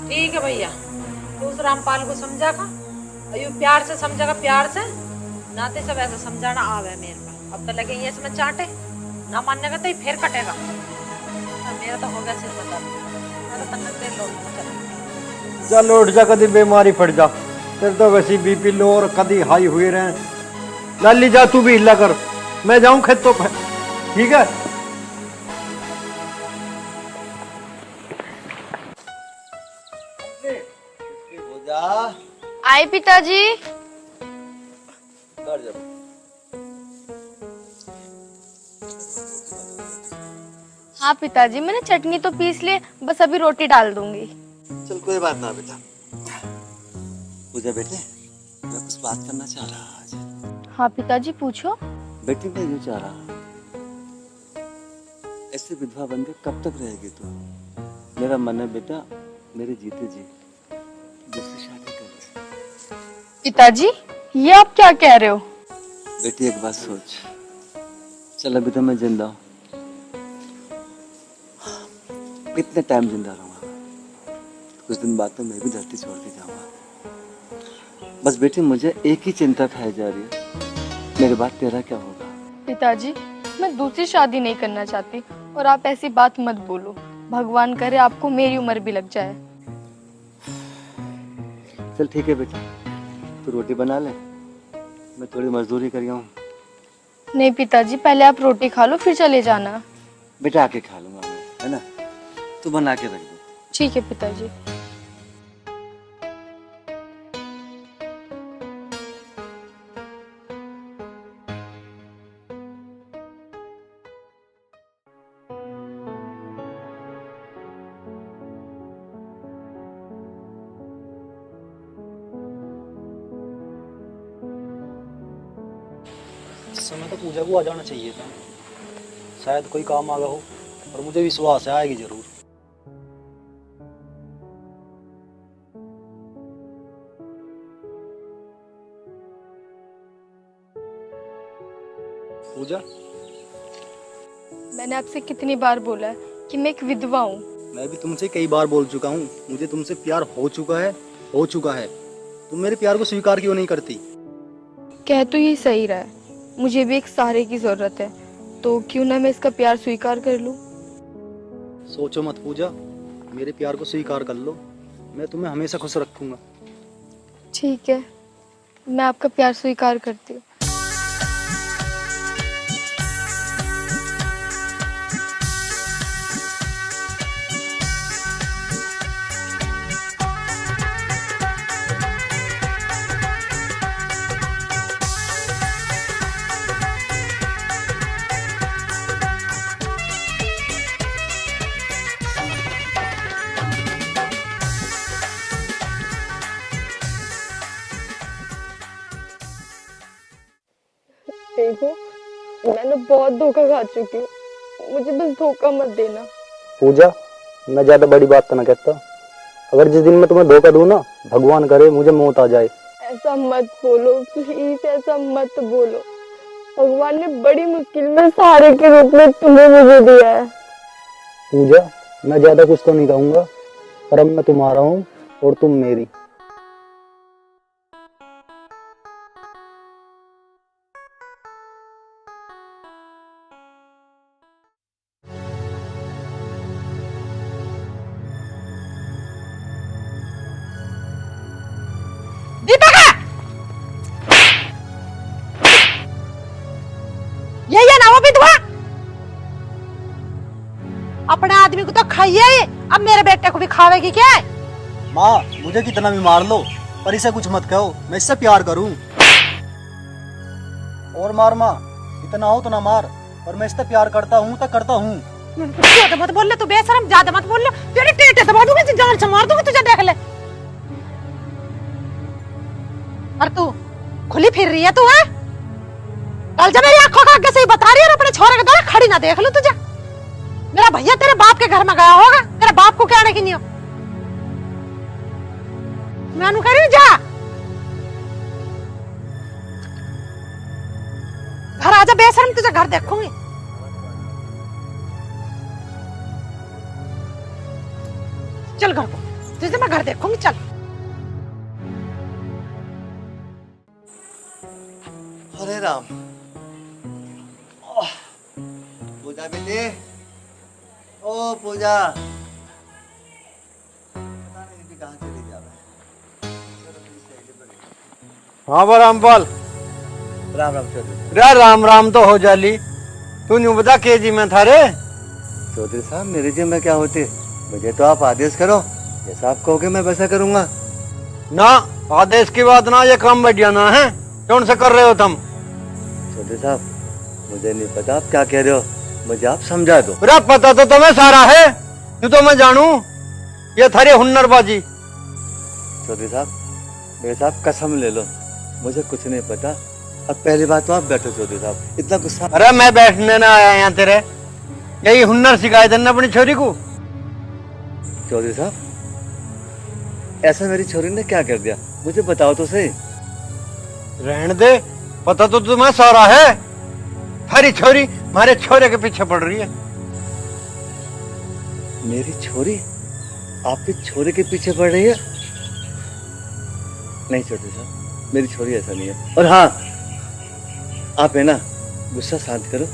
ठीक है भैया, तो उस रामपाल को समझा का अयो प्यार से समझागा, प्यार से नाते सब ऐसा समझाना आवे मेरे में। अब तो लगे ये इसमें चाटे ना मानने का तो फिर कटेगा। मेरा तो हो गया सिर बता, मैं तो तन्नत देर लौट चल जा लौट जा, कभी बीमारी पड़ जा। तेरे तो वैसी बीपी लो और कभी हाई हुए रहे। लाली जा तू भी हिला कर, मैं जाऊं खेतों पे। ठीक है आए पिताजी। हाँ पिताजी मैंने चटनी तो पीस ली, बस अभी रोटी डाल दूंगी। चल कोई बात ना बेटा। पूजा बेटे मैं कुछ बात करना चाह रहा आज। हाँ पिताजी पूछो। बेटी मैं यूँ चाह रहा, ऐसे विधवा बन के कब तक रहेगी तू? मेरा मन है बेटा मेरे जीते जी दूसरी शादी कर ले। पिताजी ये आप क्या कह रहे हो? बेटी एक बात सोच, चल अभी तो मैं जिंदा हूँ, कितने टाइम जिंदा रहूंगा? कुछ दिन बाद तो मैं भी धरती छोड़ के जाऊंगा। बस बेटी मुझे एक ही चिंता खाई जा रही है, मेरे बाद तेरा क्या होगा? पिताजी मैं दूसरी शादी नहीं करना चाहती, और आप ऐसी बात मत बोलो। भगवान करे आपको मेरी उम्र भी लग जाए। चल ठीक है बेटा, तू रोटी बना ले, मैं थोड़ी मजदूरी कर हूँ। नहीं पिताजी पहले आप रोटी खा लो फिर चले जाना। बेटा आके खा लूंगा मैं, है ना? तू बना के रख दे। ठीक है पिताजी। इस समय तो पूजा को आ जाना चाहिए था, शायद कोई काम आ गया हो, और मुझे विश्वास है आएगी जरूर। पूजा, मैंने आपसे कितनी बार बोला है कि मैं एक विधवा हूँ। मैं भी तुमसे कई बार बोल चुका हूँ, मुझे तुमसे प्यार हो चुका है। तुम मेरे प्यार को स्वीकार क्यों नहीं करती? कह तो ये सही रहा है, मुझे भी एक सहारे की जरूरत है, तो क्यों ना मैं इसका प्यार स्वीकार कर लूँ। सोचो मत पूजा, मेरे प्यार को स्वीकार कर लो, मैं तुम्हें हमेशा खुश रखूंगा। ठीक है, मैं आपका प्यार स्वीकार करती हूँ। देखो, मैंने बहुत धोखा खा चुकी हूँ, मुझे बस धोखा मत देना। पूजा, मैं ज्यादा बड़ी बात तो ना कहता, अगर जिस दिन मैं तुम्हें धोखा दूं ना, भगवान करे मुझे मौत आ जाए। ऐसा मत बोलो प्लीज, ऐसा मत बोलो। भगवान ने बड़ी मुश्किल में सहारे के रूप में तुम्हें मुझे दिया है। पूजा, मैं ज्यादा कुछ तो नहीं कहूंगा, पर अब मैं तुम्हारा हूँ और तुम मेरी। ये ना वो विधवा, अपने आदमी को तो खाइए, अब मेरे बेटे को भी खावेगी क्या? माँ, मुझे कितना भी मार लो, पर इसे कुछ मत कहो, मैं इससे प्यार करूं। और मार माँ, इतना हो तो ना मार, पर मैं इससे प्यार करता हूँ तो करता हूँ। ज्यादा मत बोल ले तू, बेशरम, ज्यादा मत बोल ले, तेरे टेटे दबा दूंगी, जान से मार दूंगी तुझे, देख ले। और तू खुली फिर रही है तू, है? कल जब मेरी आंखों का आगे से ही बता रही है, अपने छोरे के द्वारा खड़ी ना देख लूं तुझे। मेरा भैया तेरे बाप के घर में गया होगा, तेरे बाप को क्या आने की नहीं हो। मैं अनु कह रही हूं, जा घर आजा बेशरम, तुझे घर देखूंगी। चल घर को, तुझे मैं घर देखूंगी, चल। हरे राम। पूजा बेटे, ओ पूजा, पता नहीं भी कहाँ चली जा रहा है। हाँ बा रामपाल, राम राम चौधरी। रे राम राम तो हो जाली, तू न्यू बता के जी में था रे। चौधरी साहब, मेरे जी में क्या होते, मुझे तो आप आदेश करो, जैसा आप कहोगे मैं वैसा करूंगा। ना आदेश की बात ना, ये काम बढ़िया ना है, कौन से कर रहे हो तुम? चौधरी साहब, मुझे नहीं पता आप क्या कह रहे हो, मुझे आप समझा दो। अरे पता तो तुम्हें सारा है, तू तो मैं जानू, ये थारी हुन्नरबाजी। चौधरी साहब, मेरे साहब कसम ले लो, मुझे कुछ नहीं पता। अब पहली बात तो आप बैठो चौधरी साहब, इतना गुस्सा। अरे मैं बैठने ना आया यहाँ तेरे, यही हुन्नर सिखाए देना अपनी छोरी को। चौधरी साहब, ऐसा मेरी छोरी ने क्या कर दिया, मुझे बताओ तो सही। रहने दे, पता तो तुम्हें सारा है, थारी छोरी हमारे छोरे के पीछे पड़ रही है। मेरी छोरी आपके छोरे के पीछे पड़ रही है? नहीं चौधरी साहब, मेरी छोरी ऐसा नहीं है। और हाँ, आप है ना, गुस्सा शांत करो,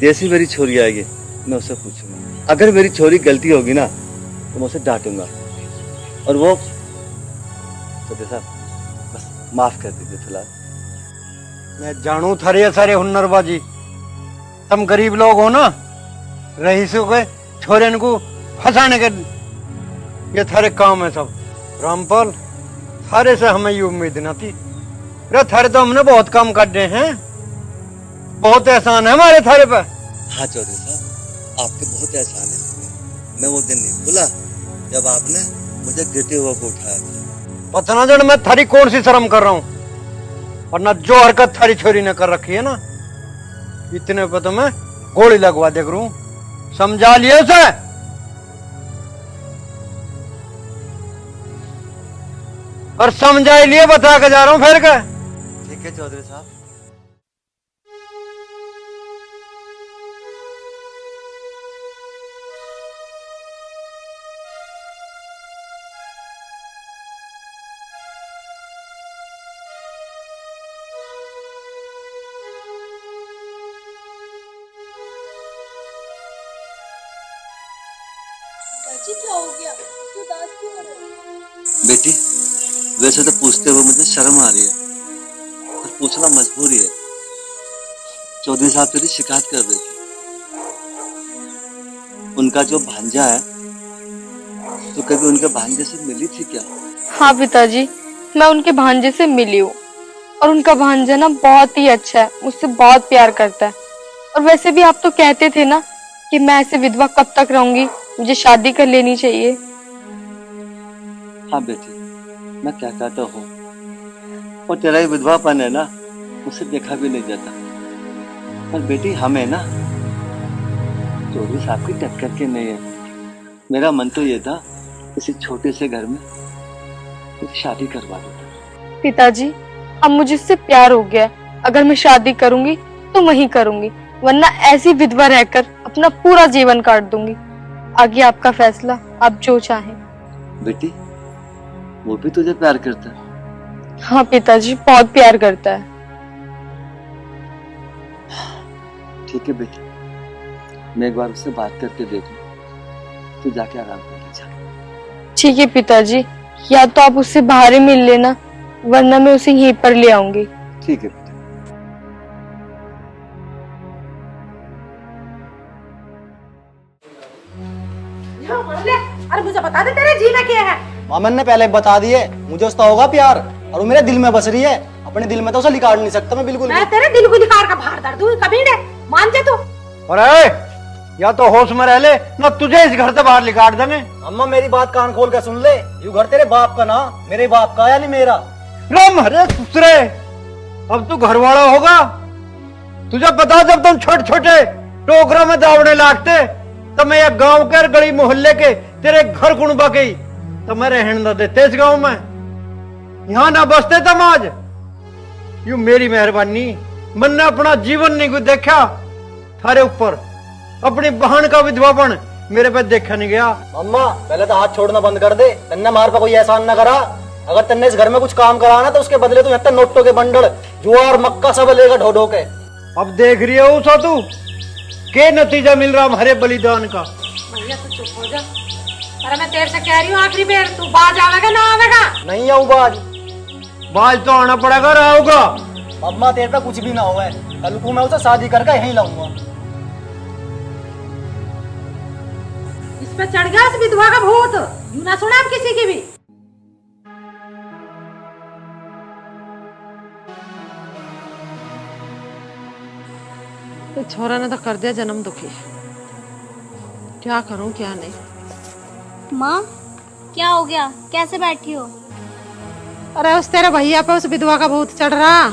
जैसी मेरी छोरी आएगी मैं उससे पूछूंगा, अगर मेरी छोरी गलती होगी ना तो मैं उसे डांटूंगा। और वो चौधरी साहब, बस माफ कर दीजिए फिलहाल। मैं जानू थारे सारे हुन्नरबाजी, तुम गरीब लोग हो ना, रईसों के छोरे को फंसाने के ये थारे काम है सब। रामपाल, थारे से हमें ये उम्मीद न थी। रे थारे तो हमने बहुत काम कर दिए हैं, बहुत एहसान है हमारे थारे पे। हाँ चौधरी साहब, आपके बहुत एहसान है। मैं वो दिन नहीं भूला जब आपने मुझे गिरते हुए को उठाया था। पता ना जन मैं थारी कौन सी शर्म कर रहा हूँ, वरना जो हरकत थारी छोरी ने कर रखी है ना, इतने पे तो मैं गोली लगवा दे करूं। समझा लिए उसे? और समझा ही लिए, बता के जा रहा हूं फिर का। ठीक है चौधरी साहब। बेटी, वैसे तो पूछते हुए मुझे शर्म आ रही है, पर पूछना मजबूरी है। चौधरी साहब तेरी शिकायत कर रहे थे। उनका जो भांजा है, तो कभी उनके भांजे से मिली थी क्या? हाँ पिताजी, मैं उनके भांजे से मिली हूँ और उनका भांजा ना बहुत ही अच्छा है, मुझसे बहुत प्यार करता है। और वैसे भी आप तो कहते थे ना कि मैं ऐसे विधवा कब तक रहूंगी, मुझे शादी कर लेनी चाहिए। हाँ बेटी, मैं क्या कहता हूँ, और तेरा ही विधवापन है ना, उसे देखा भी नहीं जाता। पर बेटी हमें ना चौधरी साहब की टक्कर के नहीं है। मेरा मन तो ये था किसी छोटे से घर में तेरी शादी करवा देता। पिताजी, अब मुझे इससे प्यार हो गया, अगर मैं शादी करूंगी तो वही करूंगी, वरना ऐसी विधवा रहकर अपना पूरा जीवन काट दूंगी। आगे आपका फैसला, आप जो चाहें। बेटी, वो भी तुझे प्यार करता है? हाँ पिताजी, बहुत प्यार करता है। ठीक है बेटी, मैं एक बार उससे बात करके देखूं। तू जाके आराम कर ले जा। ठीक है पिताजी, या तो आप उससे बाहर ही मिल लेना, वरना मैं उसे यहीं पर ले आऊंगी। ठीक है बेटा। अरे मुझे बता दे तेरे जी में क्या है? मामन ने पहले बता दिए, मुझे उसका होगा प्यार और वो मेरे दिल में बस रही है। अपने दिल में तो उसे निकाल नहीं सकता मैं बिल्कुल भी। मैं तेरे दिल को निकाल का बाहर दर्द दूं, कभी नहीं मान जा तू। अरे या तो होश में रह ले, ना तुझे इस घर से बाहर निकाल देंगे। अम्मा मेरी बात कान खोल कर सुन ले, ये घर तेरे बाप का ना, मेरे बाप का यानी मेरा। राम हरे दूसरे, अब तू घर वाला होगा। तुझे पता, जब तुम छोटे छोटे टोकरा में दावड़े लागते, तब मैं एक गांव के गली मोहल्ले के तेरे घर कुणबा गई, तो मैं रहने न देते इस गांव में, यहाँ ना बसते तम आज। यू मेरी मेहरबानी, मैंने अपना जीवन नहीं कुछ देखा थारे ऊपर। अपनी बहन का विधवापन मेरे पे देखा नहीं गया। अम्मा पहले तो हाथ छोड़ना बंद कर दे, तन्ने मार पर कोई एहसान न करा। अगर तन्ने इस घर में कुछ काम करा ना, तो उसके बदले तू यहाँ नोटों के बंडल, ज्वार मक्का सब लेगा ढो ढो के। अब देख रही है उसा तू, के नतीजा मिल रहा हमारे बलिदान का। भैया तू चुप हो जा। अरे मैं तेरे से कह रही हूँ आखिरी बार, तू बाज आवेगा ना आवेगा? नहीं आऊँ बाज। बाज तो आना पड़ेगा, रहोगा। अम्मा तेरे पे कुछ भी ना हुआ है, कल को मैं उसे शादी करके यहीं लाऊंगा। इस पे चढ़ गया इस विधवा का भूत, यूं ना सुना हम किसी की भी। तो छोरा ने तो कर दिया जन्म दुखी, क्या करूं क्या नहीं। माँ, क्या हो गया? कैसे बैठी हो? अरे उस तेरे भैया पे उस विधवा का भूत चढ़ रहा,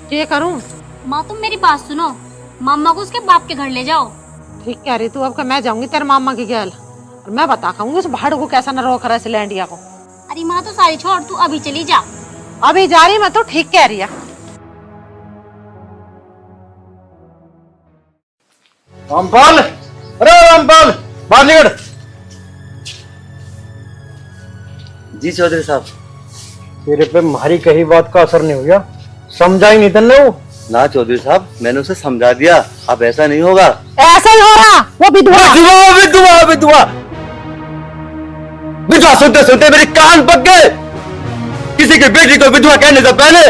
क्या करूं? माँ तुम मेरी बात सुनो, मामा को उसके बाप के घर ले जाओ। ठीक कह रही तू। अब मैं जाऊंगी तेरे मामा की गैल और मैं बता खाऊंगी उस भाड़ को कैसा न रोक रहा है सिलेंडिया को। अरे माँ तो सारी छोड़, तू अभी चली जा। अभी जा रही मैं तो, ठीक कह रही है। रामपाल, अरे रामपाल, बाहर निकल। जी चौधरी साहब। तेरे पे हमारी कही बात का असर नहीं हुआ, समझा ही नहीं तन्ने वो। ना चौधरी साहब, मैंने उसे समझा दिया, अब ऐसा नहीं होगा। ऐसा ही हो रहा, वो विधवा विधवा विधवा विधवा विधवा सुनते सुनते मेरे कान पक गए। किसी की बेटी को विधवा कहने से पहले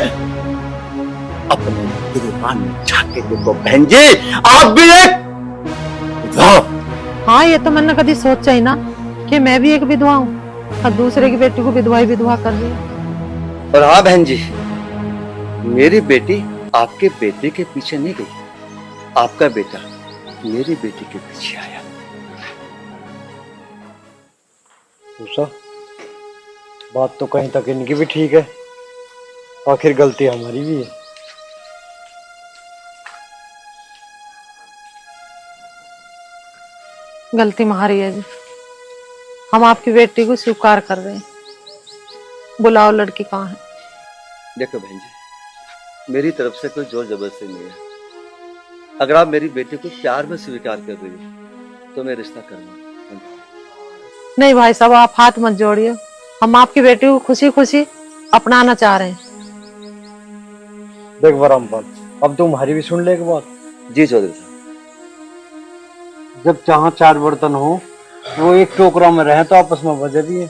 अपने गिरबान में झांक के देखो बहन जी, आप भी एक विधवा। हाँ ये तो मैंने कभी सोचा ही ना कि मैं भी एक विधवा हूँ और दूसरे की बेटी को विधवा ही विधवा कर रही है। और हाँ बहन जी, मेरी बेटी आपके बेटे के पीछे नहीं गई, आपका बेटा मेरी बेटी के पीछे आया। उषा, बात तो कहीं तक इनकी भी ठीक है, आखिर गलती हमारी भी है। गलती हमारी है जी, हम आपकी बेटी को स्वीकार कर रहे हैं। बुलाओ लड़की कहाँ है। देखो बहन जी, मेरी तरफ से कोई जोर जबरदस्ती नहीं है। अगर आप मेरी बेटी को प्यार में स्वीकार कर रही हो तो मैं रिश्ता करूंगा। नहीं भाई साहब, आप हाथ मत जोड़िए, हम आपकी बेटी को खुशी खुशी अपनाना चाह रहे हैं। देख बरामपाल, अब तुम्हारी भी सुन ले एक बात। जी चौधरी साहब। जब जहाँ चार बर्तन हो वो एक टोकरा में रहे तो आपस में बजे भी है।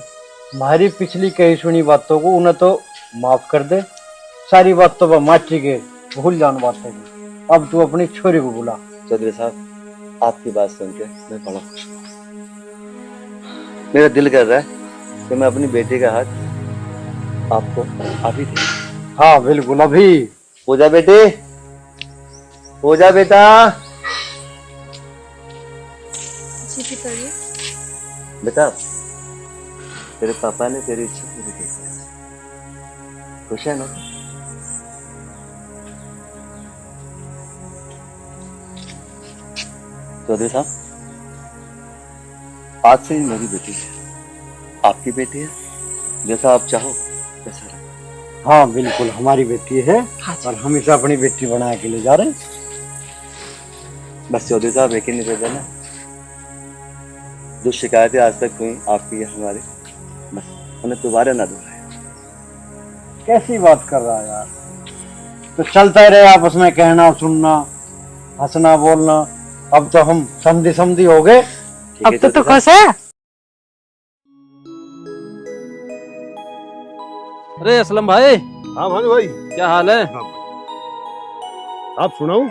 हमारी पिछली कही सुनी बातों को उन्हें तो माफ कर दे, सारी बातों पर माची के भूल जान बातों को। अब तू अपनी छोरी को बुला। चौधरी साहब, आपकी बात सुन के मैं बड़ा खुश हूँ। मेरा दिल कर रहा है कि मैं अपनी बेटी का हाथ आपको अभी दे। हाँ बिल्कुल, अभी। पूजा बेटी, पूजा बेटा। जी पिताजी। बेटा, तेरे पापा ने तेरी इच्छा पूरी की है। खुश है ना? चौधरी साहब, आज से ही मेरी बेटी है, आपकी बेटी है। जैसा आप चाहो वैसा रहो। हाँ बिल्कुल, हमारी बेटी है हाँ जी। और हम इसे अपनी बेटी बना के ले जा रहे हैं। बस चौधरी साहब, एक ही निवेदन है, जो शिकायतें आज तक हुई आपकी या हमारी, बस उन्हें दोबारा ना दोहराए। कैसी बात कर रहा है यार? तो चलता ही रहे आपस में कहना सुनना, हंसना बोलना। अब तो हम समझी समझी हो गए। ठीक अब है तो चौधरी खुश है। अरे असलम भाई। हाँ भानु भाई, क्या हाल है? आप सुनाओ।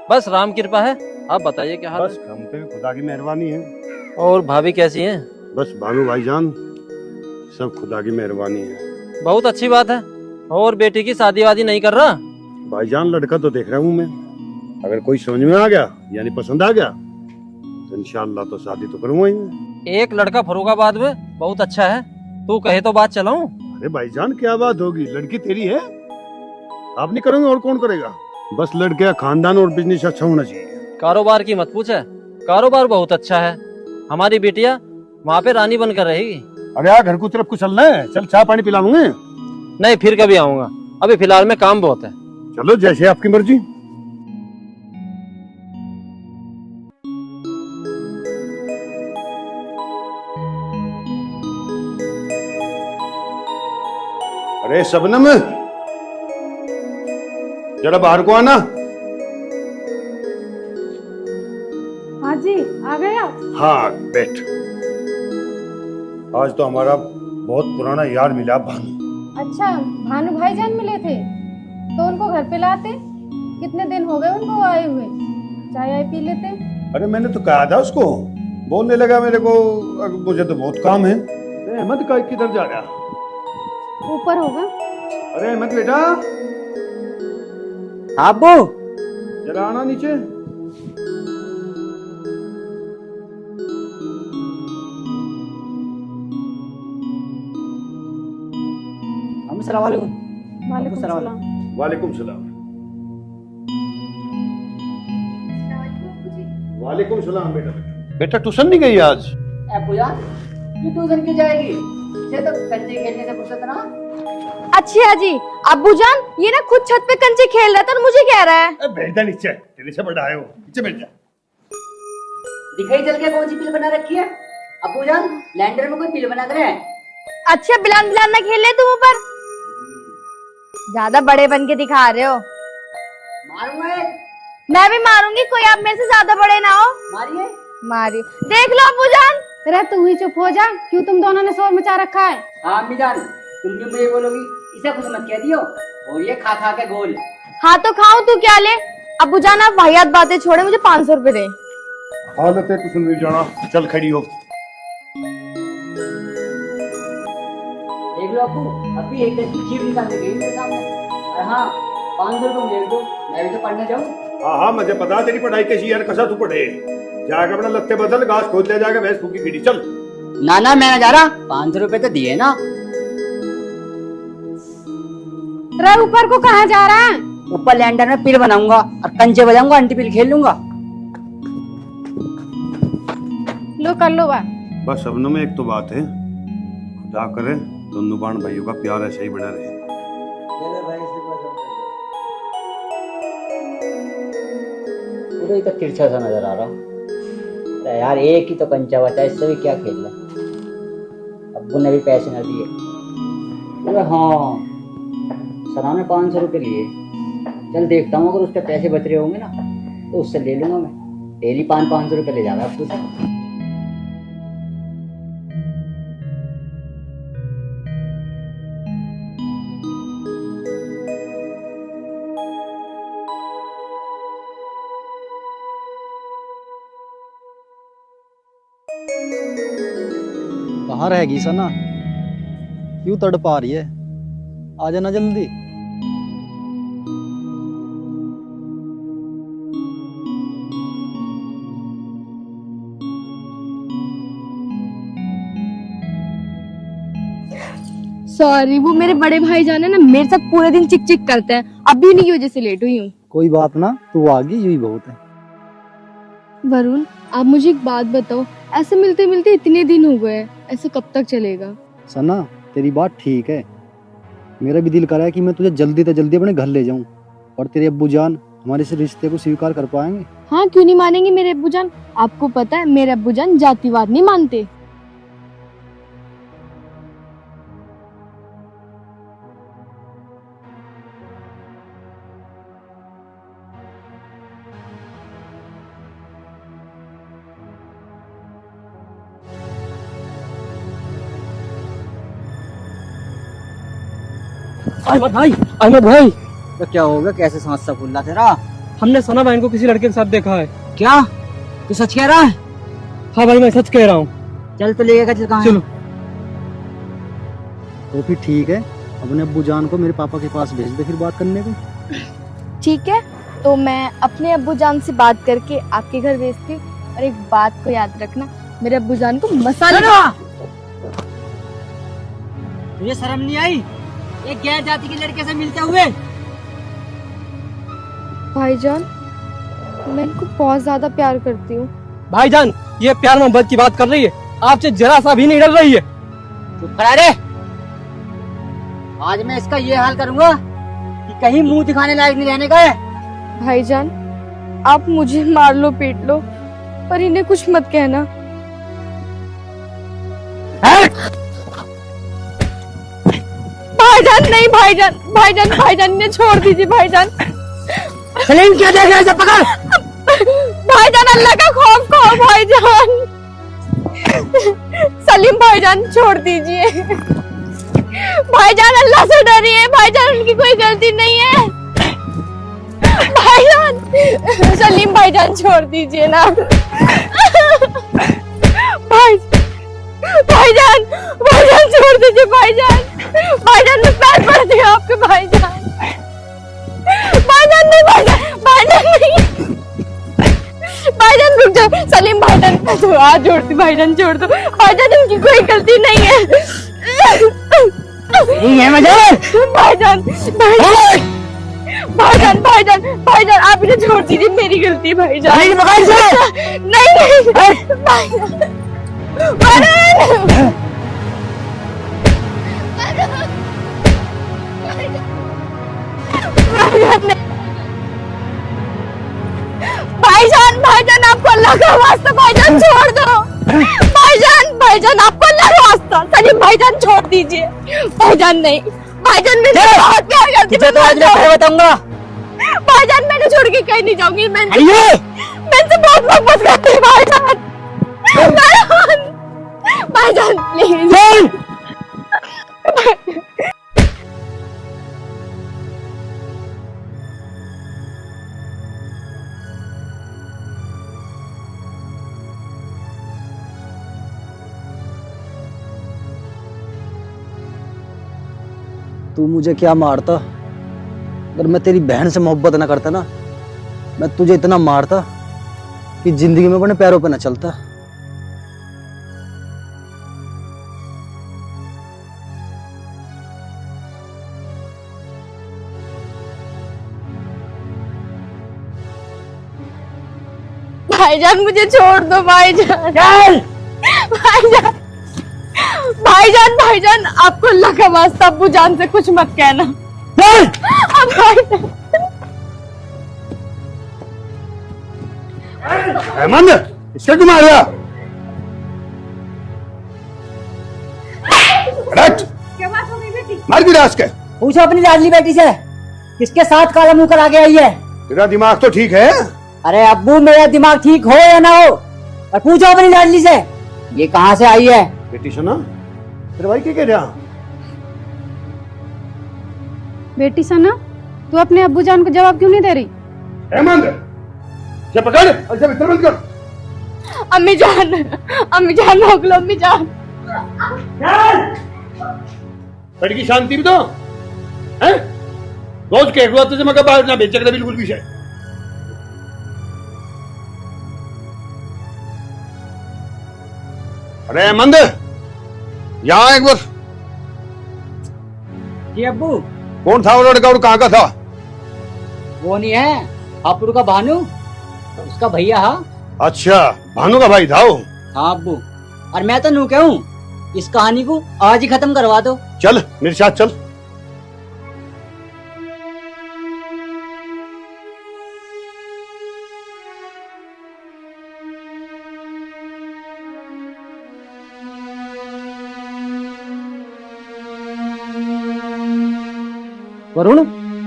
बस राम कृपा है, आप बताइए क्या हाल बस हम पे भी खुदा की मेहरबानी है। है? और भाभी कैसी हैं? बस भानु भाईजान, सब खुदा की मेहरबानी है। बहुत अच्छी बात है। और बेटी की शादी वादी नहीं कर रहा? भाईजान, लड़का तो देख रहा हूँ मैं, अगर कोई समझ में आ गया यानी पसंद आ गया तो इंशाल्लाह तो शादी तो करूंगा ही मैं। एक लड़का फरुखाबाद में बहुत अच्छा है, तू कहे तो बात चलाऊं? अरे भाईजान, क्या बात होगी, लड़की तेरी है, आप नहीं करोगे और कौन करेगा? बस लड़के का खानदान और बिजनेस अच्छा होना चाहिए। कारोबार की मत पूछ है, कारोबार बहुत अच्छा है। हमारी बेटिया वहाँ पे रानी बनकर रहेगी। अरे यार, घर को तरफ को चलना है, चल चाय पानी पिला लूंगे। नहीं, फिर कभी आऊंगा, अभी फिलहाल में काम बहुत है। चलो, जैसे आपकी मर्जी। अरे शबनम, जरा बाहर को आना। हाँ जी, आ गए आप? हाँ बैठ। आज तो हमारा बहुत पुराना यार मिला, भानु। अच्छा, भानु भाईजान मिले थे तो उनको घर पे लाते। कितने दिन हो गए उनको आए हुए, चाय आय पी लेते। अरे मैंने तो कहा था उसको, बोलने लगा मेरे को मुझे तो बहुत काम है। अहमद का किधर जा रहा? ऊपर होगा। अरे अहमद बेटा, अबू जरा आना नीचे। अस्सलाम वालेकुम। वालेकुम सलाम। वालेकुम सलाम। वालेकुम सलाम बेटा। बेटा ट्यूशन नहीं गई आज? पूजा तू ट्यूशन क्यों जाएगी? इसे तो कंचे खेलने से फुर्सत ना। अच्छा जी, अब्बू जान ये ना खुद छत पे कंचे खेल रहा था और मुझे कह रहा है। बैठ जा नीचे, तेरे से बड़ा है वो, नीचे बैठ जा। दिखाई चल के कौन सी पिल बना रखी है? अबू जान, लैंडर में कोई पिल बना कर है? अच्छा, बिलान बिलान ना खेल ले तुम ऊपर, ज्यादा बड़े बन के दिखा रहे हो। मारूंगा एक। मैं भी मारूंगी, कोई आप मेरे से ज्यादा बड़े ना हो। मारिए। मारियो, देख लो अब्बू जान। अरे तू ही चुप हो जा, क्यों तुम दोनों ने शोर मचा रखा है? हाँ अम्मी जान, तुम जो मुझे बोलोगी इसे कुछ मत कह दियो। और ये खा खा के गोल। हाँ तो खाऊं, तू क्या ले? अब्बू जान आप वाहियात बातें छोड़े, मुझे 500 रुपए दे। हालत है ट्यूशन नहीं जाना, चल खड़ी हो। देख लो अबू, अभी एक दिन की जीव निकाल के गई मेरे सामने। और हाँ, 500 रुपये मुझे दो, मैं भी तो पढ़ने जाऊँ। हाँ हाँ, मुझे पता तेरी पढ़ाई कैसी यार, कसा तू पढ़े। जाकर अपना लत्ते बदल, घास खोद ले जाकर भैंस फूकी पीटी, चल। ना ना, मैं ना जा रहा, 500 रुपये तो दिए ना। रे ऊपर को कहाँ जा रहा है? ऊपर लैंडर में पिल बनाऊंगा और कंचे बजाऊंगा, अंटी पिल खेल लूंगा। लो कर लो बात। बस शबनम में एक तो बात है, खुदा करे दोनों बहन भाइयों का प्यार ऐसे ही बना रहे। पूरा ही तो तिरछा सा नजर आ रहा हूँ। अरे यार एक ही तो कंचा बचा, इससे भी क्या खेलना। अब्बू ने भी पैसे न दिए। अरे हाँ, सना ने 500 रुपये लिए। चल देखता हूँ, अगर उसके पैसे बच रहे होंगे ना तो उससे ले लूंगा मैं। डेली 500 रुपये ले जाऊंगा अब्बू से। कहाँ रहेगी सना? क्यों तड़पा रही है? आ जाना जल्दी। सॉरी, वो मेरे बड़े भाई जान है ना, मेरे साथ पूरे दिन चिक चिक करते हैं। अभी उन्हीं की वजह से लेट हुई हूँ। कोई बात ना, तू आ गई यही बहुत है। वरुण, आप मुझे एक बात बताओ, ऐसे मिलते मिलते इतने दिन हो गए, ऐसे कब तक चलेगा? सना तेरी बात ठीक है, मेरा भी दिल कर रहा है कि मैं तुझे जल्दी से जल्दी अपने घर ले जाऊं, और तेरे अब्बू जान हमारे इस रिश्ते को स्वीकार कर पाएंगे? हाँ, क्यों नहीं मानेंगे मेरे अब्बू जान। आपको पता है मेरे अब्बू जान जातिवाद नहीं मानते। अहमद भाई तो क्या होगा, कैसे सांस सा फूल रहा तेरा? हमने सना बहन को किसी लड़के के साथ देखा है। क्या तू सच कह रहा है? हाँ भाई मैं सच कह रहा हूँ। चल तो लेगा, चल कहाँ है? चलो। तो फिर ठीक है, अपने अब्बू जान को मेरे पापा के पास भेज दे फिर बात करने को। ठीक है, तो मैं अपने अब्बू जान से बात करके आपके घर भेजती हूँ। और एक बात को याद रखना, मेरे अब्बू जान को मसाला। तुझे शर्म नहीं आई एक गैर जाति के लड़के से मिलते हुए? भाईजान, मैं इनको बहुत ज्यादा प्यार करती हूँ। भाईजान ये प्यार मोहब्बत की बात कर रही है, आपसे जरा सा भी नहीं डर रही है। चुप करा रे। आज मैं इसका ये हाल करूंगा कि कहीं मुंह दिखाने लायक नहीं रहने का है। भाईजान, आप मुझे मार लो पीट लो, पर इन्हें कुछ मत कहना। भाईजान नहीं, भाईजान भाईजान भाईजान इन्हें छोड़ दीजिए भाईजान। सलीम क्या देख रहा है? पकड़ भाईजान, अल्लाह का खौफ खाओ भाईजान। सलीम भाईजान छोड़ दीजिए भाईजान, अल्लाह से डरिए भाईजान, उनकी कोई गलती नहीं है भाईजान। सलीम भाईजान छोड़ दीजिए ना भाईजान भाईजान छोड़ दीजिए भाईजान। भाईजान मैं पैर पड़ती हूँ आपके भाईजान। भाईजान नहीं, भाईजान नहीं, भाईजान रुक जाओ। सलीम भाईजान तो हाथ जोड़ती, भाईजान छोड़ दो भाईजान, उनकी कोई गलती नहीं है। भाईजान भाईजान भाईजान भाईजान आप इन्हें छोड़ दीजिए, मेरी गलती है भाईजान। नहीं नहीं भाईजान। भाईजान भाईजान आपको अल्लाह का वास्ता भाईजान छोड़ दो। भाईजान भाईजान आपको अल्लाह का वास्ता, सलीम भाईजान छोड़ दीजिए। भाईजान नहीं, भाईजान मैं बहुत प्यार करती हूँ। तो बताऊंगा भाईजान, मैंने छोड़ के कहीं नहीं जाऊंगी। मैं इनसे बहुत मोहब्बत करती हूँ भाईजान। भाईजान प्लीज। तू मुझे क्या मारता? अगर मैं तेरी बहन से मोहब्बत ना करता ना, मैं तुझे इतना मारता कि जिंदगी में अपने पैरों पे ना चलता। भाईजान मुझे छोड़ दो भाईजान। भाईजान आपको अल्लाह का वास्ता अब्बू जान से कुछ मत कहना। अब भाईजान हेमंत, इसका क्यों मारा? क्या बात हो गई बेटी? मार गिरा इसके। पूछो अपनी लाडली बेटी से किसके साथ काला मुंह करा के आई है। तेरा दिमाग तो ठीक है? अरे अब्बू मेरा दिमाग ठीक हो या ना हो, और पूछो अपनी लाडली से ये कहाँ से आई है। बेटी सुना, तेरे भाई क्या कह रहा? बेटी सना, तू अपने अब्बू जान को जवाब क्यों नहीं दे रही? हेमंत, ये पकड़ और इसे भीतर बंद कर। अम्मी जान रोक लो अम्मी जान। लड़की शांति भी दो हैं? रोज कह रहा तुझे मगर बाहर ना भेज बिल्कुल भी है। अरे हेमंत, यहाँ एक बार। जी अब्बू। कौन था वो लड़का और कहाँ का था? वो नहीं है हापुड़ का भानु, उसका भैया। हाँ अच्छा, भानु का भाई था वो। हाँ अब्बू, और मैं तो नू कहूँ इस कहानी को आज ही खत्म करवा दो। चल मेरे साथ चल। वरुण,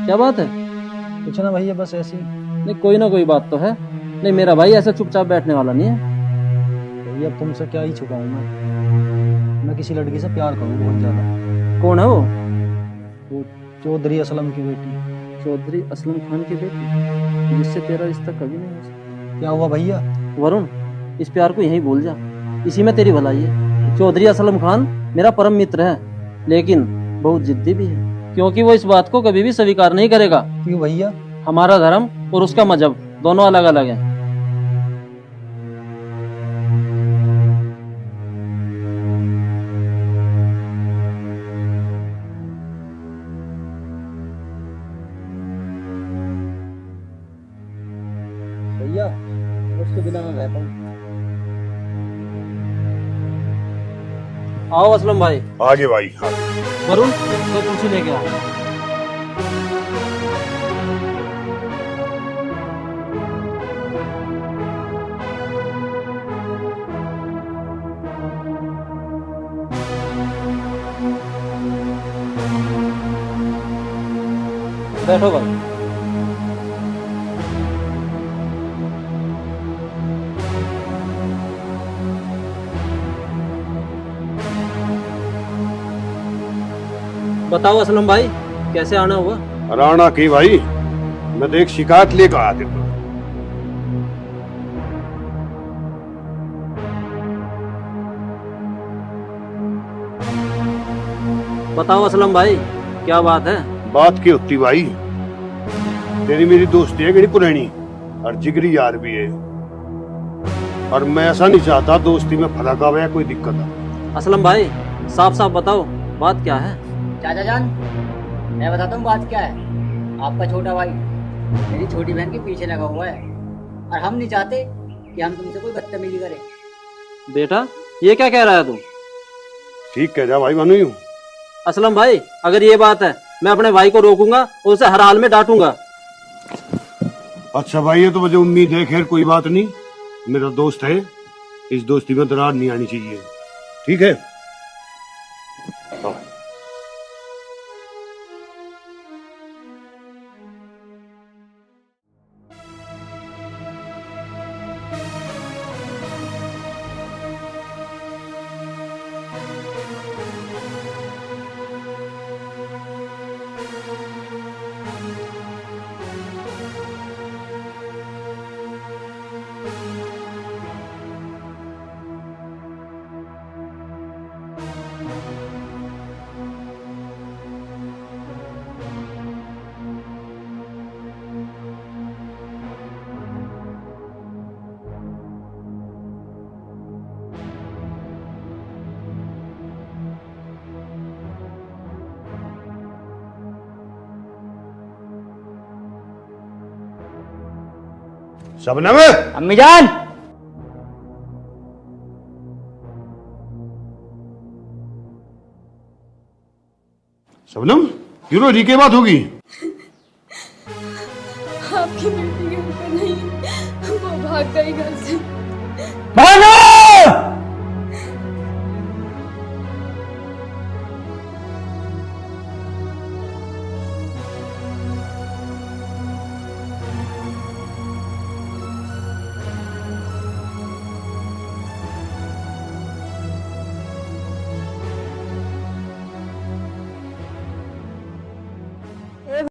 क्या बात है? कुछ ना भैया, बस ऐसी। नहीं, कोई ना कोई बात तो है। नहीं, मेरा भाई ऐसा चुपचाप बैठने वाला नहीं है। भैया अब तुमसे क्या ही छुपाऊं मैं किसी लड़की से प्यार करूं बहुत ज्यादा। कौन है वो? वो चौधरी असलम की बेटी। चौधरी असलम खान की बेटी, जिससे तेरा रिश्ता कभी नहीं हो सकता। क्या हुआ भैया? वरुण, इस प्यार को यहीं भूल जा, इसी में तेरी भलाई है। चौधरी असलम खान मेरा परम मित्र है, लेकिन बहुत जिद्दी भी है, क्योंकि वो इस बात को कभी भी स्वीकार नहीं करेगा। क्यों भैया? हमारा धर्म और उसका मजहब दोनों अलग अलग हैं। भैया उसके बिना मैं रहता हूँ। आओ असलम भाई। आगे भाई। हाँ वरुण, तो कुर्सी लेके आओ। बैठो भाई। बताओ असलम भाई, कैसे आना हुआ? राणा की भाई, मैं तो एक शिकायत लेकर आया था। बताओ असलम भाई, क्या बात है? बात की होती भाई, तेरी मेरी दोस्ती है बड़ी पुरानी और जिगरी यार भी है, और मैं ऐसा नहीं चाहता दोस्ती में फर्क आवे या कोई दिक्कत आ। असलम भाई, साफ साफ बताओ, बात क्या है? चाचा जान, मैं बताता हूँ बात क्या है। आपका छोटा भाई मेरी छोटी बहन के पीछे लगा हुआ है, और हम नहीं चाहते कि हम तुमसे कोई बदतमीजी करें। बेटा, ये क्या कह रहा है तू? ठीक कह जा भाई भानु। असलम भाई, अगर ये बात है, मैं अपने भाई को रोकूंगा और उसे हर हाल में डांटूंगा। अच्छा भाई, ये तो मुझे उम्मीद है। खैर कोई बात नहीं, मेरा दोस्त है, इस दोस्ती में दरार नहीं आनी चाहिए। ठीक है? हाँ। शबनम, अम्मी जान, शबनम क्यों रो रही, क्या बात होगी? आपकी बेटी घर पे नहीं है, वो भाग गई घर से। भागा